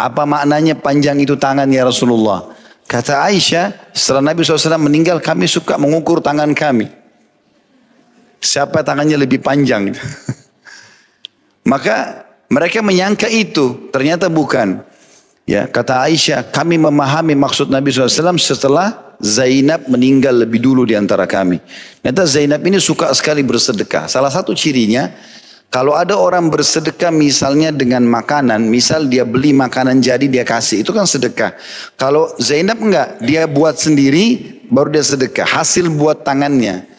A: apa maknanya panjang itu tangan ya Rasulullah. Kata Aisyah, setelah Nabi SAW meninggal, kami suka mengukur tangan kami. Siapa tangannya lebih panjang. Maka mereka menyangka itu, ternyata bukan. Ya, kata Aisyah, kami memahami maksud Nabi SAW setelah Zainab meninggal lebih dulu di antara kami. Ternyata Zainab ini suka sekali bersedekah. Salah satu cirinya, kalau ada orang bersedekah misalnya dengan makanan, misal dia beli makanan jadi dia kasih, itu kan sedekah. Kalau Zainab enggak, dia buat sendiri baru dia sedekah, hasil buat tangannya.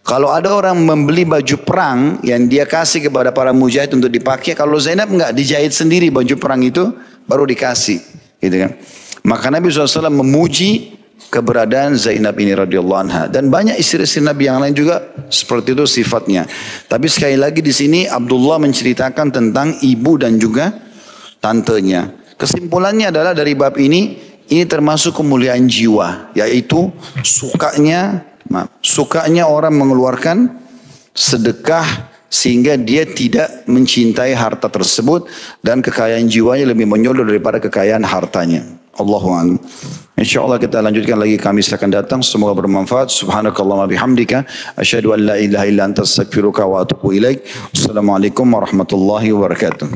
A: Kalau ada orang membeli baju perang yang dia kasih kepada para mujahid untuk dipakai, kalau Zainab enggak, dijahit sendiri baju perang itu baru dikasih, gitu kan. Maka Nabi SAW memuji keberadaan Zainab ini radhiyallahu anha, dan banyak istri-istri Nabi yang lain juga seperti itu sifatnya. Tapi sekali lagi di sini Abdullah menceritakan tentang ibu dan juga tantenya. Kesimpulannya adalah dari bab ini termasuk kemuliaan jiwa, yaitu sukanya orang mengeluarkan sedekah sehingga dia tidak mencintai harta tersebut dan kekayaan jiwanya lebih menyoal daripada kekayaan hartanya. Allahu a'lam. InsyaAllah kita lanjutkan lagi Kamis akan datang. Semoga bermanfaat. Subhanakallahumma bihamdika. Asyhadu an la ilaha illa anta astaghfiruka wa atubu ilaik. Assalamualaikum warahmatullahi wabarakatuh.